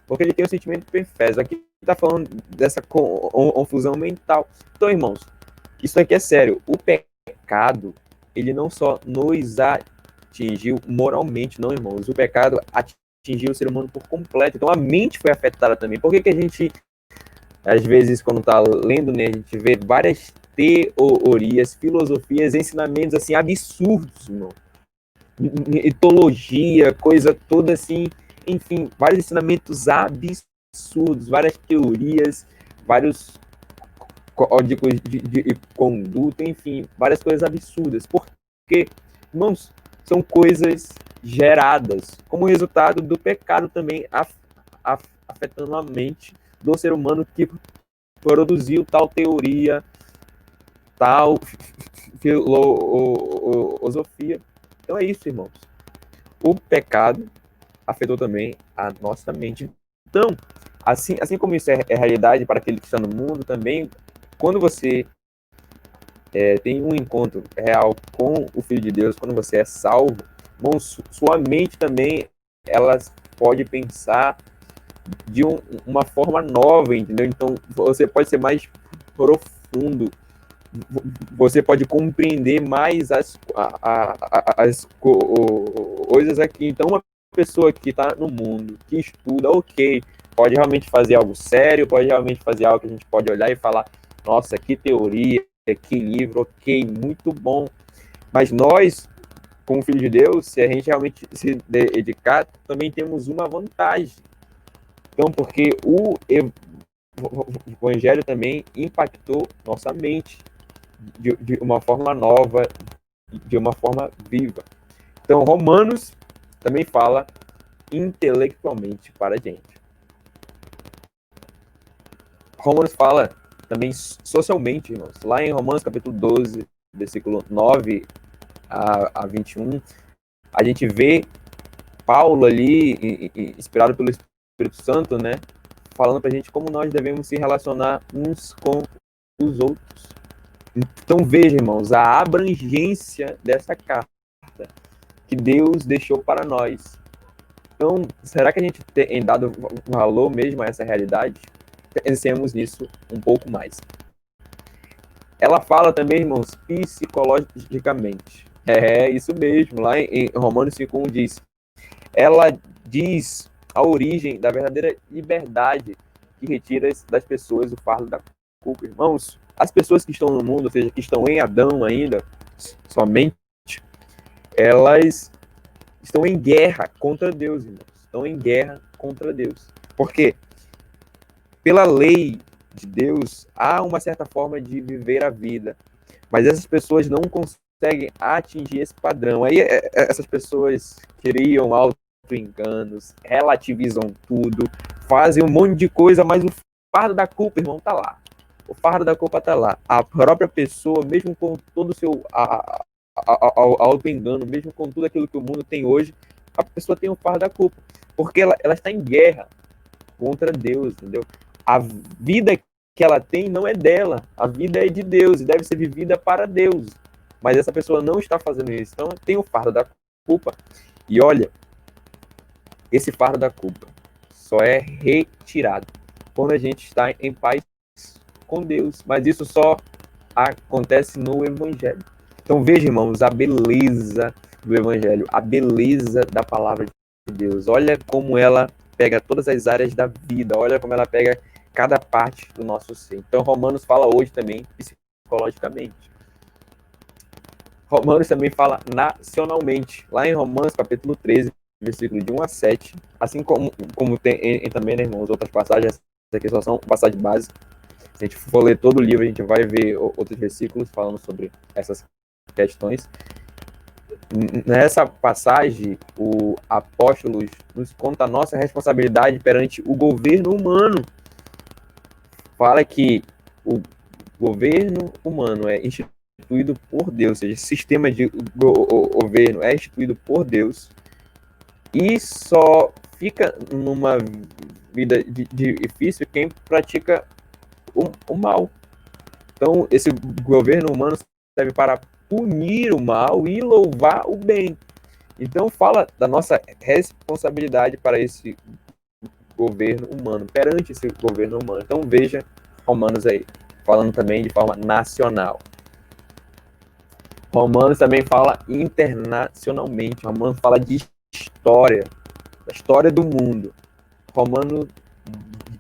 porque ele tem o sentimento perfeito. Aqui está falando dessa confusão mental. Então, irmãos, isso aqui é sério. O pecado, ele não só nos atingiu moralmente, não, irmãos. O pecado atingiu o ser humano por completo. Então, a mente foi afetada também. Por que a gente, às vezes, quando está lendo, né, a gente vê várias teorias, filosofias, ensinamentos assim absurdos, irmão. Etologia, coisa toda assim, enfim, vários ensinamentos absurdos, várias teorias, vários códigos de conduta, enfim, várias coisas absurdas. Porque, irmãos, são coisas geradas como resultado do pecado também afetando a mente do ser humano que produziu tal teoria, tal filosofia. Então é isso, irmãos. O pecado afetou também a nossa mente. Então, assim como isso é realidade para aquele que está no mundo, também, quando você tem um encontro real com o Filho de Deus, quando você é salvo, bom, sua mente também ela pode pensar de uma forma nova, entendeu? Então, você pode ser mais profundo, você pode compreender mais as coisas aqui. Então, uma pessoa que está no mundo, que estuda, ok, pode realmente fazer algo sério, pode realmente fazer algo que a gente pode olhar e falar, nossa, que teoria, que livro, ok, muito bom. Mas nós, como filho de Deus, se a gente realmente se dedicar, também temos uma vantagem. Então, porque o evangelho também impactou nossa mente de uma forma nova, de uma forma viva. Então, Romanos também fala intelectualmente para a gente. Romanos fala também socialmente, irmãos. Lá em Romanos capítulo 12, versículo 9 a 21, a gente vê Paulo ali, inspirado pelo Espírito Santo, né, falando para a gente como nós devemos se relacionar uns com os outros. Então veja, irmãos, a abrangência dessa carta que Deus deixou para nós. Então, será que a gente tem dado valor mesmo a essa realidade? Pensemos nisso um pouco mais. Ela fala também, irmãos, psicologicamente. É isso mesmo, lá em Romanos 5:1 diz: ela diz a origem da verdadeira liberdade que retira das pessoas o fardo da culpa. Irmãos, as pessoas que estão no mundo, ou seja, que estão em Adão ainda, somente, elas estão em guerra contra Deus, irmãos. Estão em guerra contra Deus. Por quê? Pela lei de Deus, há uma certa forma de viver a vida, mas essas pessoas não conseguem atingir esse padrão. Aí essas pessoas criam auto-enganos, relativizam tudo, fazem um monte de coisa, mas o fardo da culpa, irmão, tá lá. O fardo da culpa tá lá. A própria pessoa, mesmo com todo o seu auto-engano, mesmo com tudo aquilo que o mundo tem hoje, a pessoa tem o fardo da culpa, porque ela está em guerra contra Deus, entendeu? A vida que ela tem não é dela, a vida é de Deus e deve ser vivida para Deus. Mas essa pessoa não está fazendo isso, então tem o fardo da culpa. E olha, esse fardo da culpa só é retirado quando a gente está em paz com Deus, mas isso só acontece no Evangelho. Então veja, irmãos, a beleza do Evangelho, a beleza da palavra de Deus. Olha como ela pega todas as áreas da vida, olha como ela pega cada parte do nosso ser. Então Romanos fala hoje também psicologicamente. Romanos também fala nacionalmente. Lá em Romanos capítulo 13, versículo de 1 a 7, assim como tem também, né, irmãos, outras passagens, essas aqui só são passagens básicas. Se a gente for ler todo o livro, a gente vai ver outros versículos falando sobre essas questões. Nessa passagem, o apóstolo nos conta a nossa responsabilidade perante o governo humano. Fala que o governo humano é instituído por Deus, ou seja, sistema de governo é instituído por Deus e só fica numa vida difícil quem pratica o mal. Então, esse governo humano serve para punir o mal e louvar o bem. Então fala da nossa responsabilidade para esse governo humano, perante esse governo humano. Então veja Romanos aí, falando também de forma nacional. Romanos também fala internacionalmente. Romanos fala de história, da história do mundo. Romanos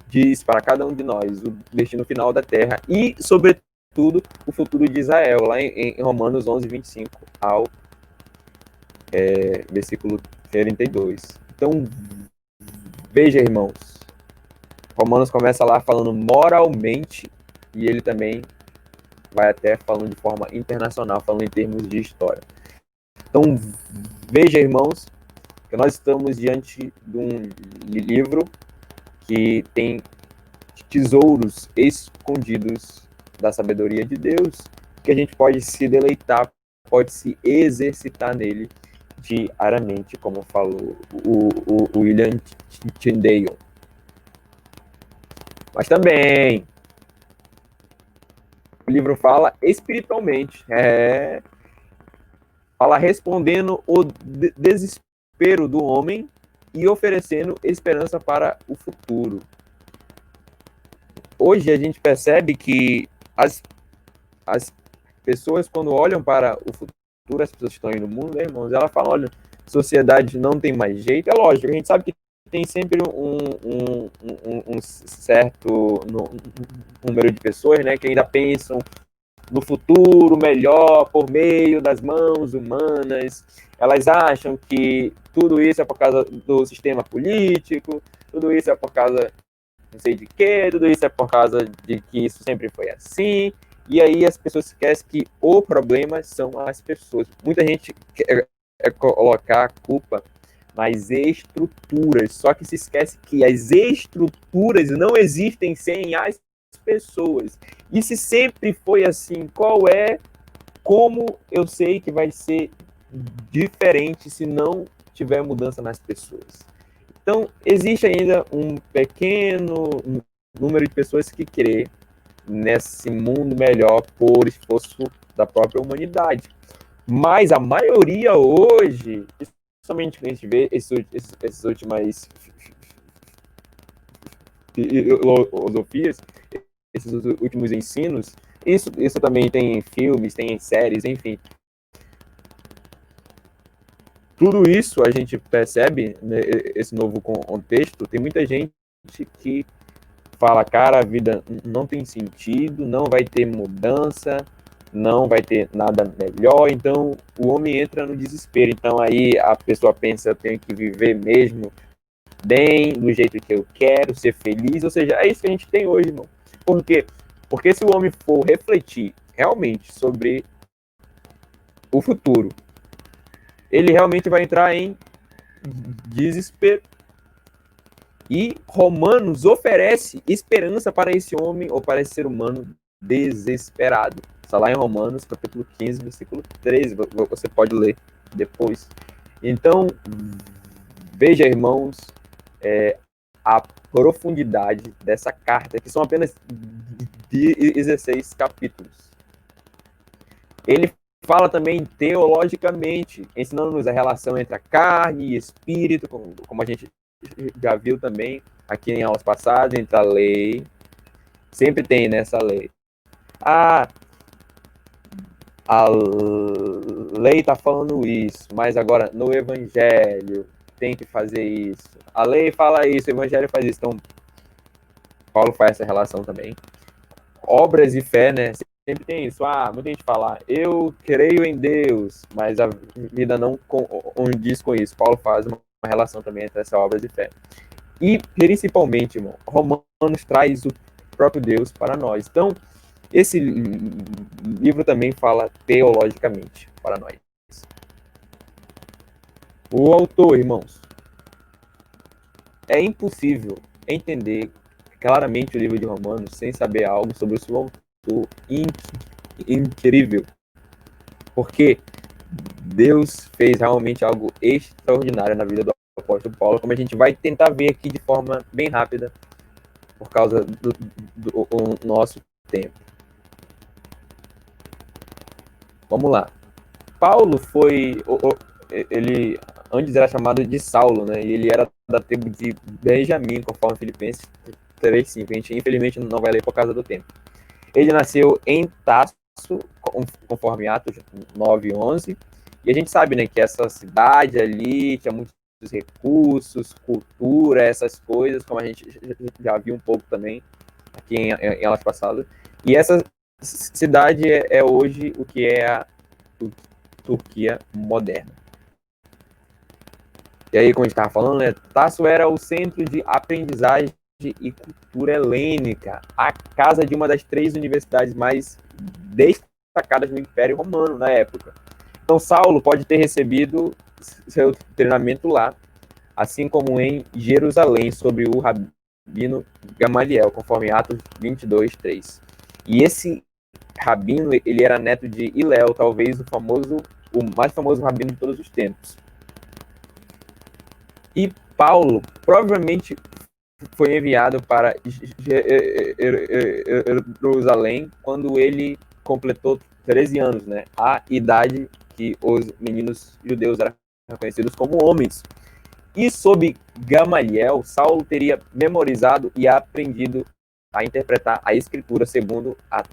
diz para cada um de nós o destino final da terra e, sobretudo, o futuro de Israel, lá em Romanos 11, 25 ao versículo 32. Então, veja, irmãos, Romanos começa lá falando moralmente e ele também vai até falando de forma internacional, falando em termos de história. Então, veja, irmãos, que nós estamos diante de um livro que tem tesouros escondidos da sabedoria de Deus, que a gente pode se deleitar, pode se exercitar nele diariamente, como falou o William Tyndale. Mas também o livro fala espiritualmente, fala respondendo o desespero do homem e oferecendo esperança para o futuro. Hoje a gente percebe que as pessoas, quando olham para o futuro, as pessoas que estão aí no mundo, né, irmãos, elas falam, olha, sociedade não tem mais jeito. É lógico, a gente sabe que tem sempre um certo número de pessoas, né, que ainda pensam no futuro melhor por meio das mãos humanas. Elas acham que tudo isso é por causa do sistema político, tudo isso é por causa não sei de quê, tudo isso é por causa de que isso sempre foi assim. E aí as pessoas esquecem que o problema são as pessoas. Muita gente quer colocar a culpa nas estruturas, só que se esquece que as estruturas não existem sem as pessoas. E se sempre foi assim, como eu sei que vai ser diferente se não tiver mudança nas pessoas? Então, existe ainda um pequeno número de pessoas que crê nesse mundo melhor por esforço da própria humanidade. Mas a maioria hoje, principalmente quando a gente vê essas últimas filosofias, esses últimos ensinos, isso também tem em filmes, tem em séries, enfim. Tudo isso a gente percebe, né, esse novo contexto, tem muita gente que fala, cara, a vida não tem sentido, não vai ter mudança, não vai ter nada melhor, então o homem entra no desespero. Então aí a pessoa pensa, eu tenho que viver mesmo bem, do jeito que eu quero, ser feliz, ou seja, é isso que a gente tem hoje, irmão. Por quê? Porque se o homem for refletir realmente sobre o futuro, ele realmente vai entrar em desespero. E Romanos oferece esperança para esse homem ou para esse ser humano desesperado. Está lá em Romanos, capítulo 15, versículo 13. Você pode ler depois. Então, veja, irmãos, a profundidade dessa carta, que são apenas 16 capítulos. Ele fala também teologicamente, ensinando-nos a relação entre a carne e espírito, como a gente já viu também aqui em aulas passadas, entre a lei, sempre tem nessa lei. A lei está falando isso, mas agora no evangelho tem que fazer isso. A lei fala isso, o evangelho faz isso. Então, Paulo faz essa relação também. Obras e fé, né? Sempre tem isso. Muita gente fala, eu creio em Deus, mas a vida não condiz com isso. Paulo faz uma relação também entre essa obras e fé. E, principalmente, irmão, Romanos traz o próprio Deus para nós. Então, esse livro também fala teologicamente para nós. O autor, irmãos, é impossível entender claramente o livro de Romanos sem saber algo sobre o seu autor incrível. Porque Deus fez realmente algo extraordinário na vida do apóstolo Paulo, como a gente vai tentar ver aqui de forma bem rápida, por causa do nosso tempo. Vamos lá. Paulo ele antes era chamado de Saulo, né? E ele era da tribo de Benjamim, conforme Filipenses 3:5. A gente infelizmente não vai ler por causa do tempo. Ele nasceu em Tarso, conforme Atos 9:11. E a gente sabe, né, que essa cidade ali tinha muitos recursos, cultura, essas coisas, como a gente já viu um pouco também aqui em aulas passadas. E essa cidade é hoje o que é a Turquia moderna. E aí, como a gente estava falando, né, Tarso era o centro de aprendizagem e cultura helênica, a casa de uma das 3 universidades mais destacadas no Império Romano na época. Então, Saulo pode ter recebido seu treinamento lá, assim como em Jerusalém, sobre o rabino Gamaliel, conforme Atos 22:3. E esse rabino, ele era neto de Hilel, talvez o mais famoso rabino de todos os tempos. E Paulo provavelmente foi enviado para Jerusalém quando ele completou 13 anos, né? A idade que os meninos judeus eram reconhecidos como homens. E sob Gamaliel, Saulo teria memorizado e aprendido a interpretar a escritura segundo a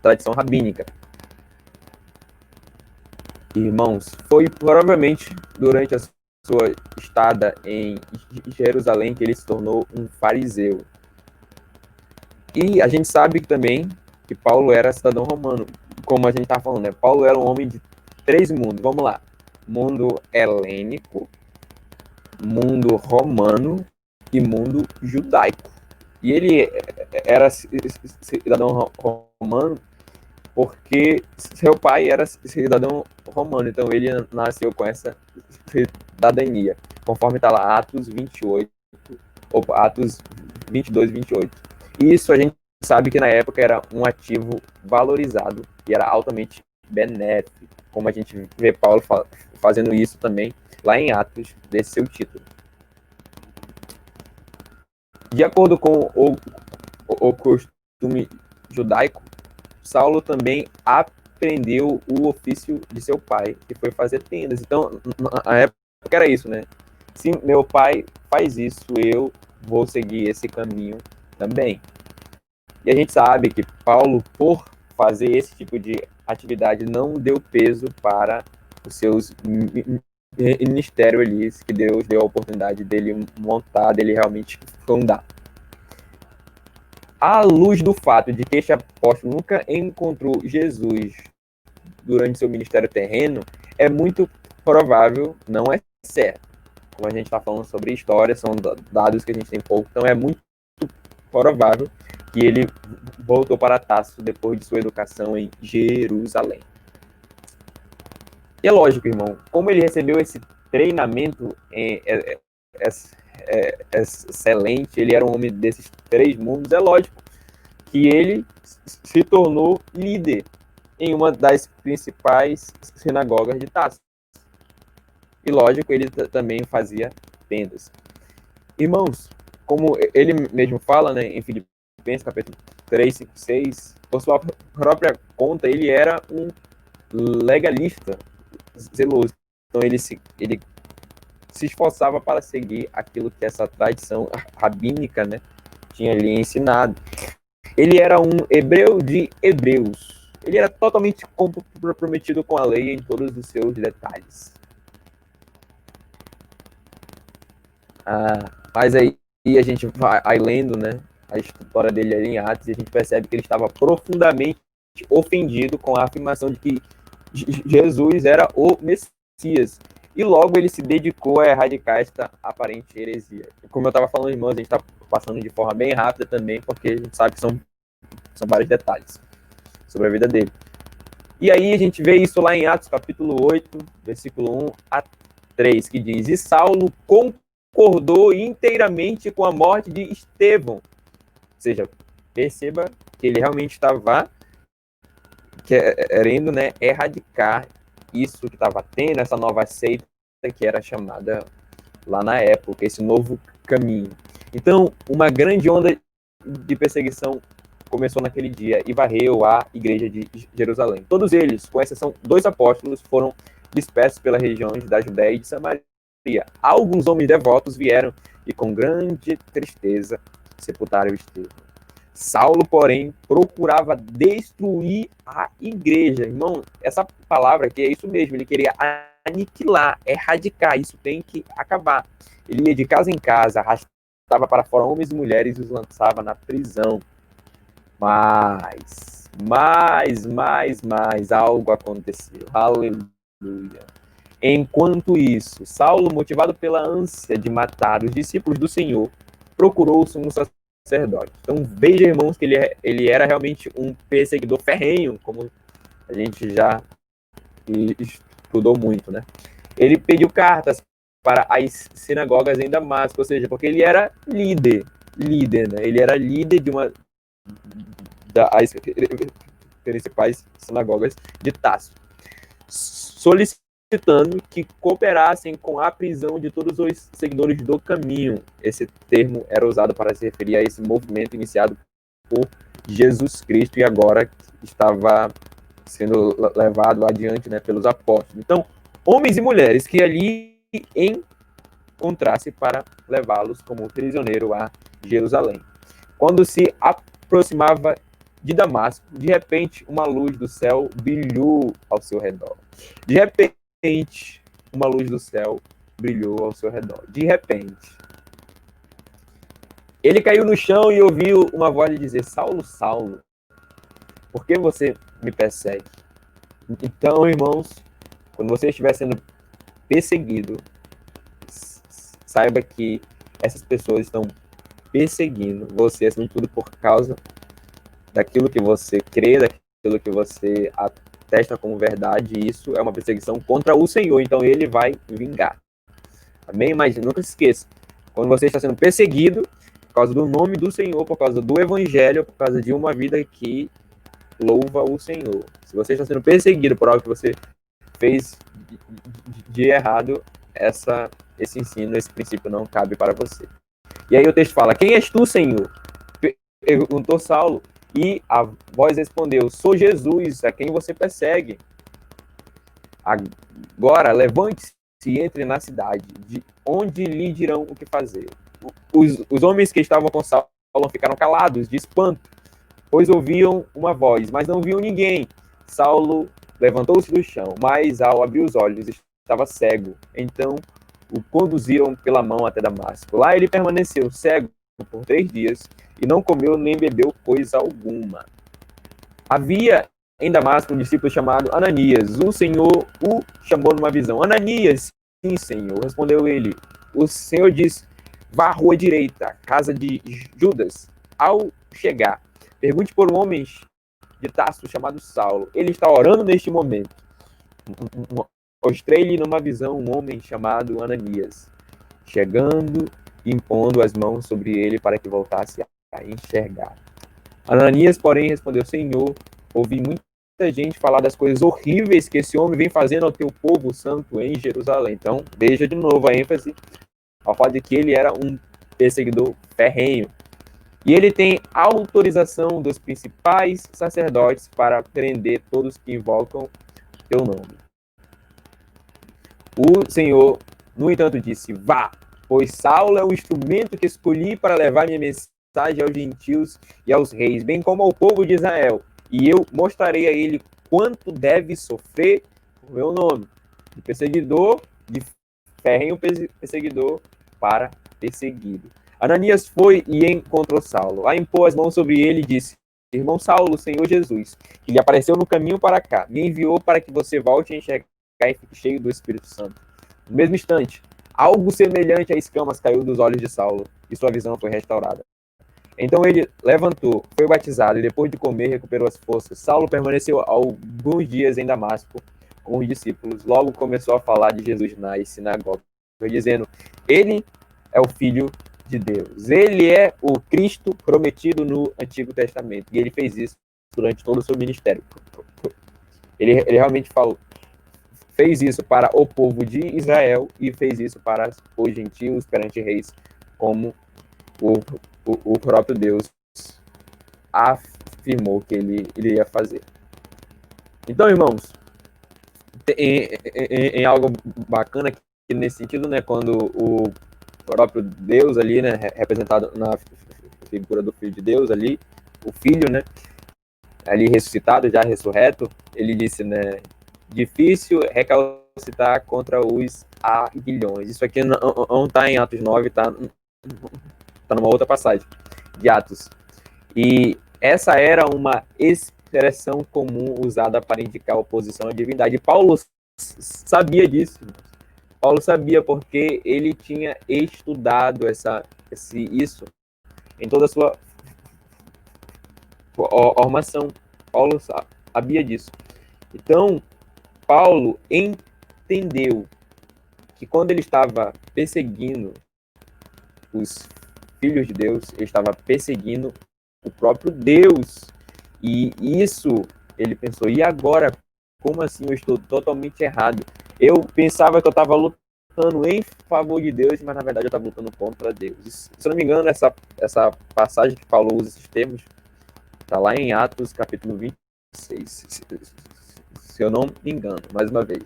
tradição rabínica. Irmãos, foi provavelmente durante a sua estada em Jerusalém que ele se tornou um fariseu. E a gente sabe também que Paulo era cidadão romano, como a gente está falando, né? Paulo era um homem de 3 mundos. Vamos lá: mundo helênico, mundo romano e mundo judaico. E ele era cidadão romano porque seu pai era cidadão romano, então ele nasceu com essa cidadania, conforme está lá Atos 22:28. E isso a gente sabe que na época era um ativo valorizado e era altamente benéfico, como a gente vê Paulo fazendo isso também lá em Atos, desse seu título. De acordo com o costume judaico, Saulo também aprendeu o ofício de seu pai, que foi fazer tendas. Então, na época era isso, né? Se meu pai faz isso, eu vou seguir esse caminho também. E a gente sabe que Paulo, por fazer esse tipo de atividade, não deu peso para os seus ministérios ali, que Deus deu a oportunidade dele montar, dele realmente fundar. À luz do fato de que este apóstolo nunca encontrou Jesus durante seu ministério terreno, é muito provável, não é certo. Como a gente está falando sobre história, são dados que a gente tem pouco, então é muito provável que ele voltou para Tarso depois de sua educação em Jerusalém. E é lógico, irmão, como ele recebeu esse treinamento excelente, ele era um homem desses 3 mundos, é lógico que ele se tornou líder em uma das principais sinagogas de Tarso. E lógico, ele também fazia tendas. Irmãos, como ele mesmo fala, né, em Filipenses capítulo 3, 5, 6, por sua própria conta, ele era um legalista zeloso. Então ele se esforçava para seguir aquilo que essa tradição rabínica, né, tinha lhe ensinado. Ele era um hebreu de hebreus. Ele era totalmente comprometido com a lei em todos os seus detalhes. Mas aí a gente vai lendo, né, a história dele ali em Atos, e a gente percebe que ele estava profundamente ofendido com a afirmação de que Jesus era o Messias. E logo ele se dedicou a erradicar esta aparente heresia. Como eu estava falando, irmãos, a gente está passando de forma bem rápida também, porque a gente sabe que são vários detalhes sobre a vida dele. E aí a gente vê isso lá em Atos capítulo 8, versículo 1 a 3, que diz: E Saulo concordou inteiramente com a morte de Estevão. Ou seja, perceba que ele realmente estava querendo, né, erradicar isso que estava tendo, essa nova seita que era chamada lá na época, esse novo caminho. Então, uma grande onda de perseguição começou naquele dia e varreu a igreja de Jerusalém. Todos eles, com exceção 2 apóstolos, foram dispersos pelas regiões da Judéia e de Samaria. Alguns homens devotos vieram e com grande tristeza sepultaram Estevão. Saulo, porém, procurava destruir a igreja. Irmão, essa palavra aqui é isso mesmo, ele queria aniquilar, erradicar, isso tem que acabar. Ele ia de casa em casa, arrastava para fora homens e mulheres e os lançava na prisão. Mas algo aconteceu. Aleluia. Enquanto isso, Saulo, motivado pela ânsia de matar os discípulos do Senhor, procurou o sumo sacerdote. Então veja, irmãos, que ele era realmente um perseguidor ferrenho, como a gente já estudou muito, né? Ele pediu cartas para as sinagogas em Damasco, ou seja, porque ele era líder, né? Ele era líder de uma das principais sinagogas de Tarso, solicitando que cooperassem com a prisão de todos os seguidores do caminho. Esse termo era usado para se referir a esse movimento iniciado por Jesus Cristo e agora estava sendo levado adiante, né, pelos apóstolos. Então, homens e mulheres que ali encontrasse para levá-los como prisioneiro a Jerusalém. Quando se aproximava de Damasco, de repente uma luz do céu brilhou ao seu redor. De repente, uma luz do céu brilhou ao seu redor. De repente. Ele caiu no chão e ouviu uma voz lhe dizer: Saulo, Saulo, por que você me persegue? Então, irmãos, quando você estiver sendo perseguido, saiba que essas pessoas estão perseguindo você, acima de tudo, por causa daquilo que você crê, daquilo que você atesta como verdade. E isso é uma perseguição contra o Senhor, então ele vai vingar. Amém? Mas nunca se esqueça, quando você está sendo perseguido por causa do nome do Senhor, por causa do Evangelho, por causa de uma vida que louva o Senhor. Se você está sendo perseguido por algo que você fez de errado, esse ensino, esse princípio não cabe para você. E aí o texto fala: quem és tu, Senhor? Perguntou Saulo. E a voz respondeu: sou Jesus, a quem você persegue. Agora levante-se e entre na cidade, de onde lhe dirão o que fazer. Os homens que estavam com Saulo ficaram calados, de espanto, pois ouviam uma voz, mas não viam ninguém. Saulo levantou-se do chão, mas ao abrir os olhos estava cego. Então o conduziram pela mão até Damasco. Lá ele permaneceu cego por 3 dias e não comeu nem bebeu coisa alguma. Havia em Damasco um discípulo chamado Ananias. O Senhor o chamou numa visão. Ananias, sim, Senhor, respondeu ele. O Senhor disse: vá à rua direita, casa de Judas. Ao chegar, pergunte por um homem de Tarso chamado Saulo. Ele está orando neste momento. Mostrei-lhe numa visão um homem chamado Ananias, chegando e impondo as mãos sobre ele para que voltasse a enxergar. Ananias, porém, respondeu: Senhor, ouvi muita gente falar das coisas horríveis que esse homem vem fazendo ao teu povo santo em Jerusalém. Então, veja de novo a ênfase ao fato de que ele era um perseguidor ferrenho. E ele tem autorização dos principais sacerdotes para prender todos que invocam teu nome. O Senhor, no entanto, disse: vá, pois Saulo é o instrumento que escolhi para levar minha mensagem aos gentios e aos reis, bem como ao povo de Israel. E eu mostrarei a ele quanto deve sofrer por meu nome. De perseguidor, de ferrenho perseguidor para perseguido. Ananias foi e encontrou Saulo. Aí impôs as mãos sobre ele e disse: irmão Saulo, o Senhor Jesus, que lhe apareceu no caminho para cá, me enviou para que você volte a enxergar e fique cheio do Espírito Santo. No mesmo instante, algo semelhante a escamas caiu dos olhos de Saulo e sua visão foi restaurada. Então ele levantou, foi batizado e depois de comer recuperou as forças. Saulo permaneceu alguns dias em Damasco com os discípulos. Logo começou a falar de Jesus nas sinagogas, dizendo: ele é o Filho de Deus. Ele é o Cristo prometido no Antigo Testamento. E ele fez isso durante todo o seu ministério. Ele realmente fez isso para o povo de Israel e fez isso para os gentios perante reis, como o próprio Deus afirmou que ele iria fazer. Então, irmãos, em algo bacana que nesse sentido, né, quando o próprio Deus ali, né, representado na figura do Filho de Deus ali, o Filho, né, ali ressuscitado, já ressurreto, ele disse, né, difícil recalcitrar contra os aguilhões. Isso aqui não está em Atos 9, está numa outra passagem de Atos. E essa era uma expressão comum usada para indicar oposição à divindade. Paulo sabia disso. Paulo sabia porque ele tinha estudado isso em toda a sua formação. Paulo sabia disso. Então, Paulo entendeu que quando ele estava perseguindo os filhos de Deus, ele estava perseguindo o próprio Deus. E isso, ele pensou, e agora? Como assim eu estou totalmente errado? Eu pensava que eu estava lutando em favor de Deus, mas na verdade eu estava lutando contra Deus. Se eu não me engano, essa passagem que Paulo usa esses termos está lá em Atos, capítulo 26. Se eu não me engano, mais uma vez.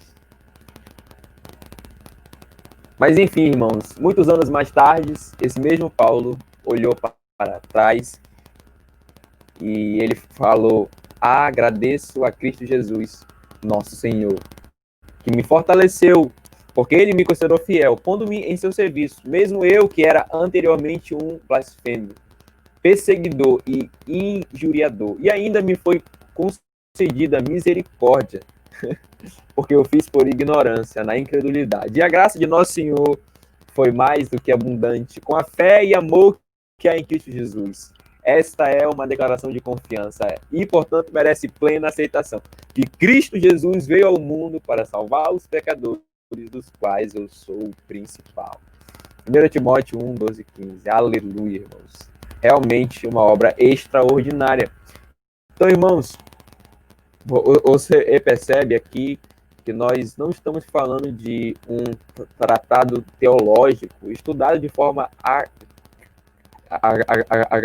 Mas enfim, irmãos, muitos anos mais tarde, esse mesmo Paulo olhou para trás e ele falou: agradeço a Cristo Jesus, nosso Senhor, que me fortaleceu, porque ele me considerou fiel, pondo-me em seu serviço, mesmo eu que era anteriormente um blasfemo, perseguidor e injuriador, e ainda me foi concedida misericórdia, porque eu fiz por ignorância, na incredulidade. E a graça de nosso Senhor foi mais do que abundante, com a fé e amor que há em Cristo Jesus. Esta é uma declaração de confiança e, portanto, merece plena aceitação. Que Cristo Jesus veio ao mundo para salvar os pecadores, dos quais eu sou o principal. 1 Timóteo 1, 12 e 15. Aleluia, irmãos. Realmente uma obra extraordinária. Então, irmãos, você percebe aqui que nós não estamos falando de um tratado teológico estudado de forma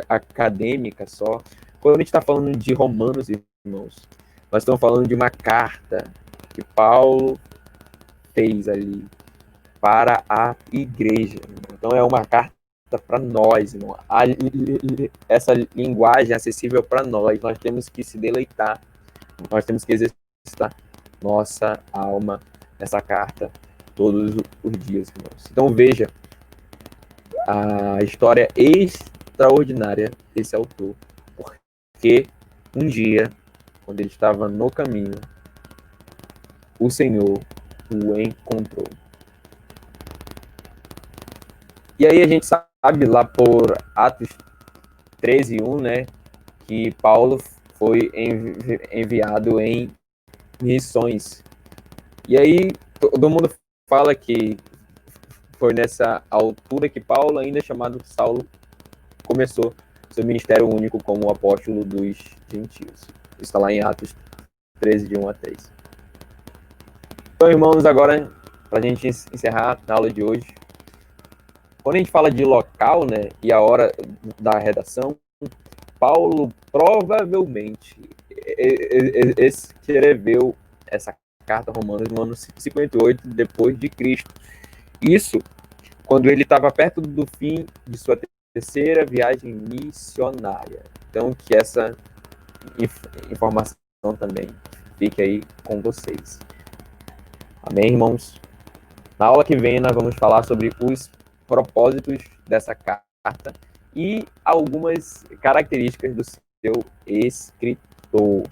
acadêmica só. Quando a gente está falando de Romanos, irmãos, nós estamos falando de uma carta que Paulo fez ali para a igreja. Então é uma carta para nós, irmão. Essa linguagem é acessível para nós. Nós temos que se deleitar. Nós temos que exercitar nossa alma nessa carta todos os dias, irmãos. Então veja a história extraordinária desse autor, porque um dia, quando ele estava no caminho, o Senhor o encontrou. E aí a gente sabe lá por Atos 13:1, né, que Paulo foi enviado em missões. E aí todo mundo fala que foi nessa altura que Paulo, ainda chamado Saulo, começou seu ministério único como apóstolo dos gentios. Isso está lá em Atos 13, de 1 a 3. Então, irmãos, agora, para a gente encerrar a aula de hoje, quando a gente fala de local, né, e a hora da redação, Paulo provavelmente escreveu essa carta a Romanos no ano 58 depois de Cristo. Isso quando ele estava perto do fim de sua terceira viagem missionária. Então, que essa informação também fique aí com vocês. Amém, irmãos? Na aula que vem, nós vamos falar sobre os propósitos dessa carta e algumas características do seu escritor.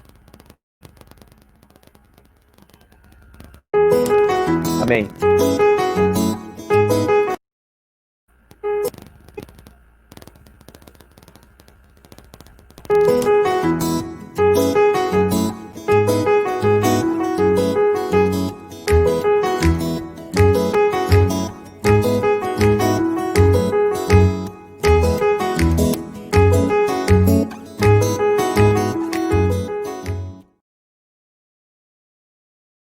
Amém.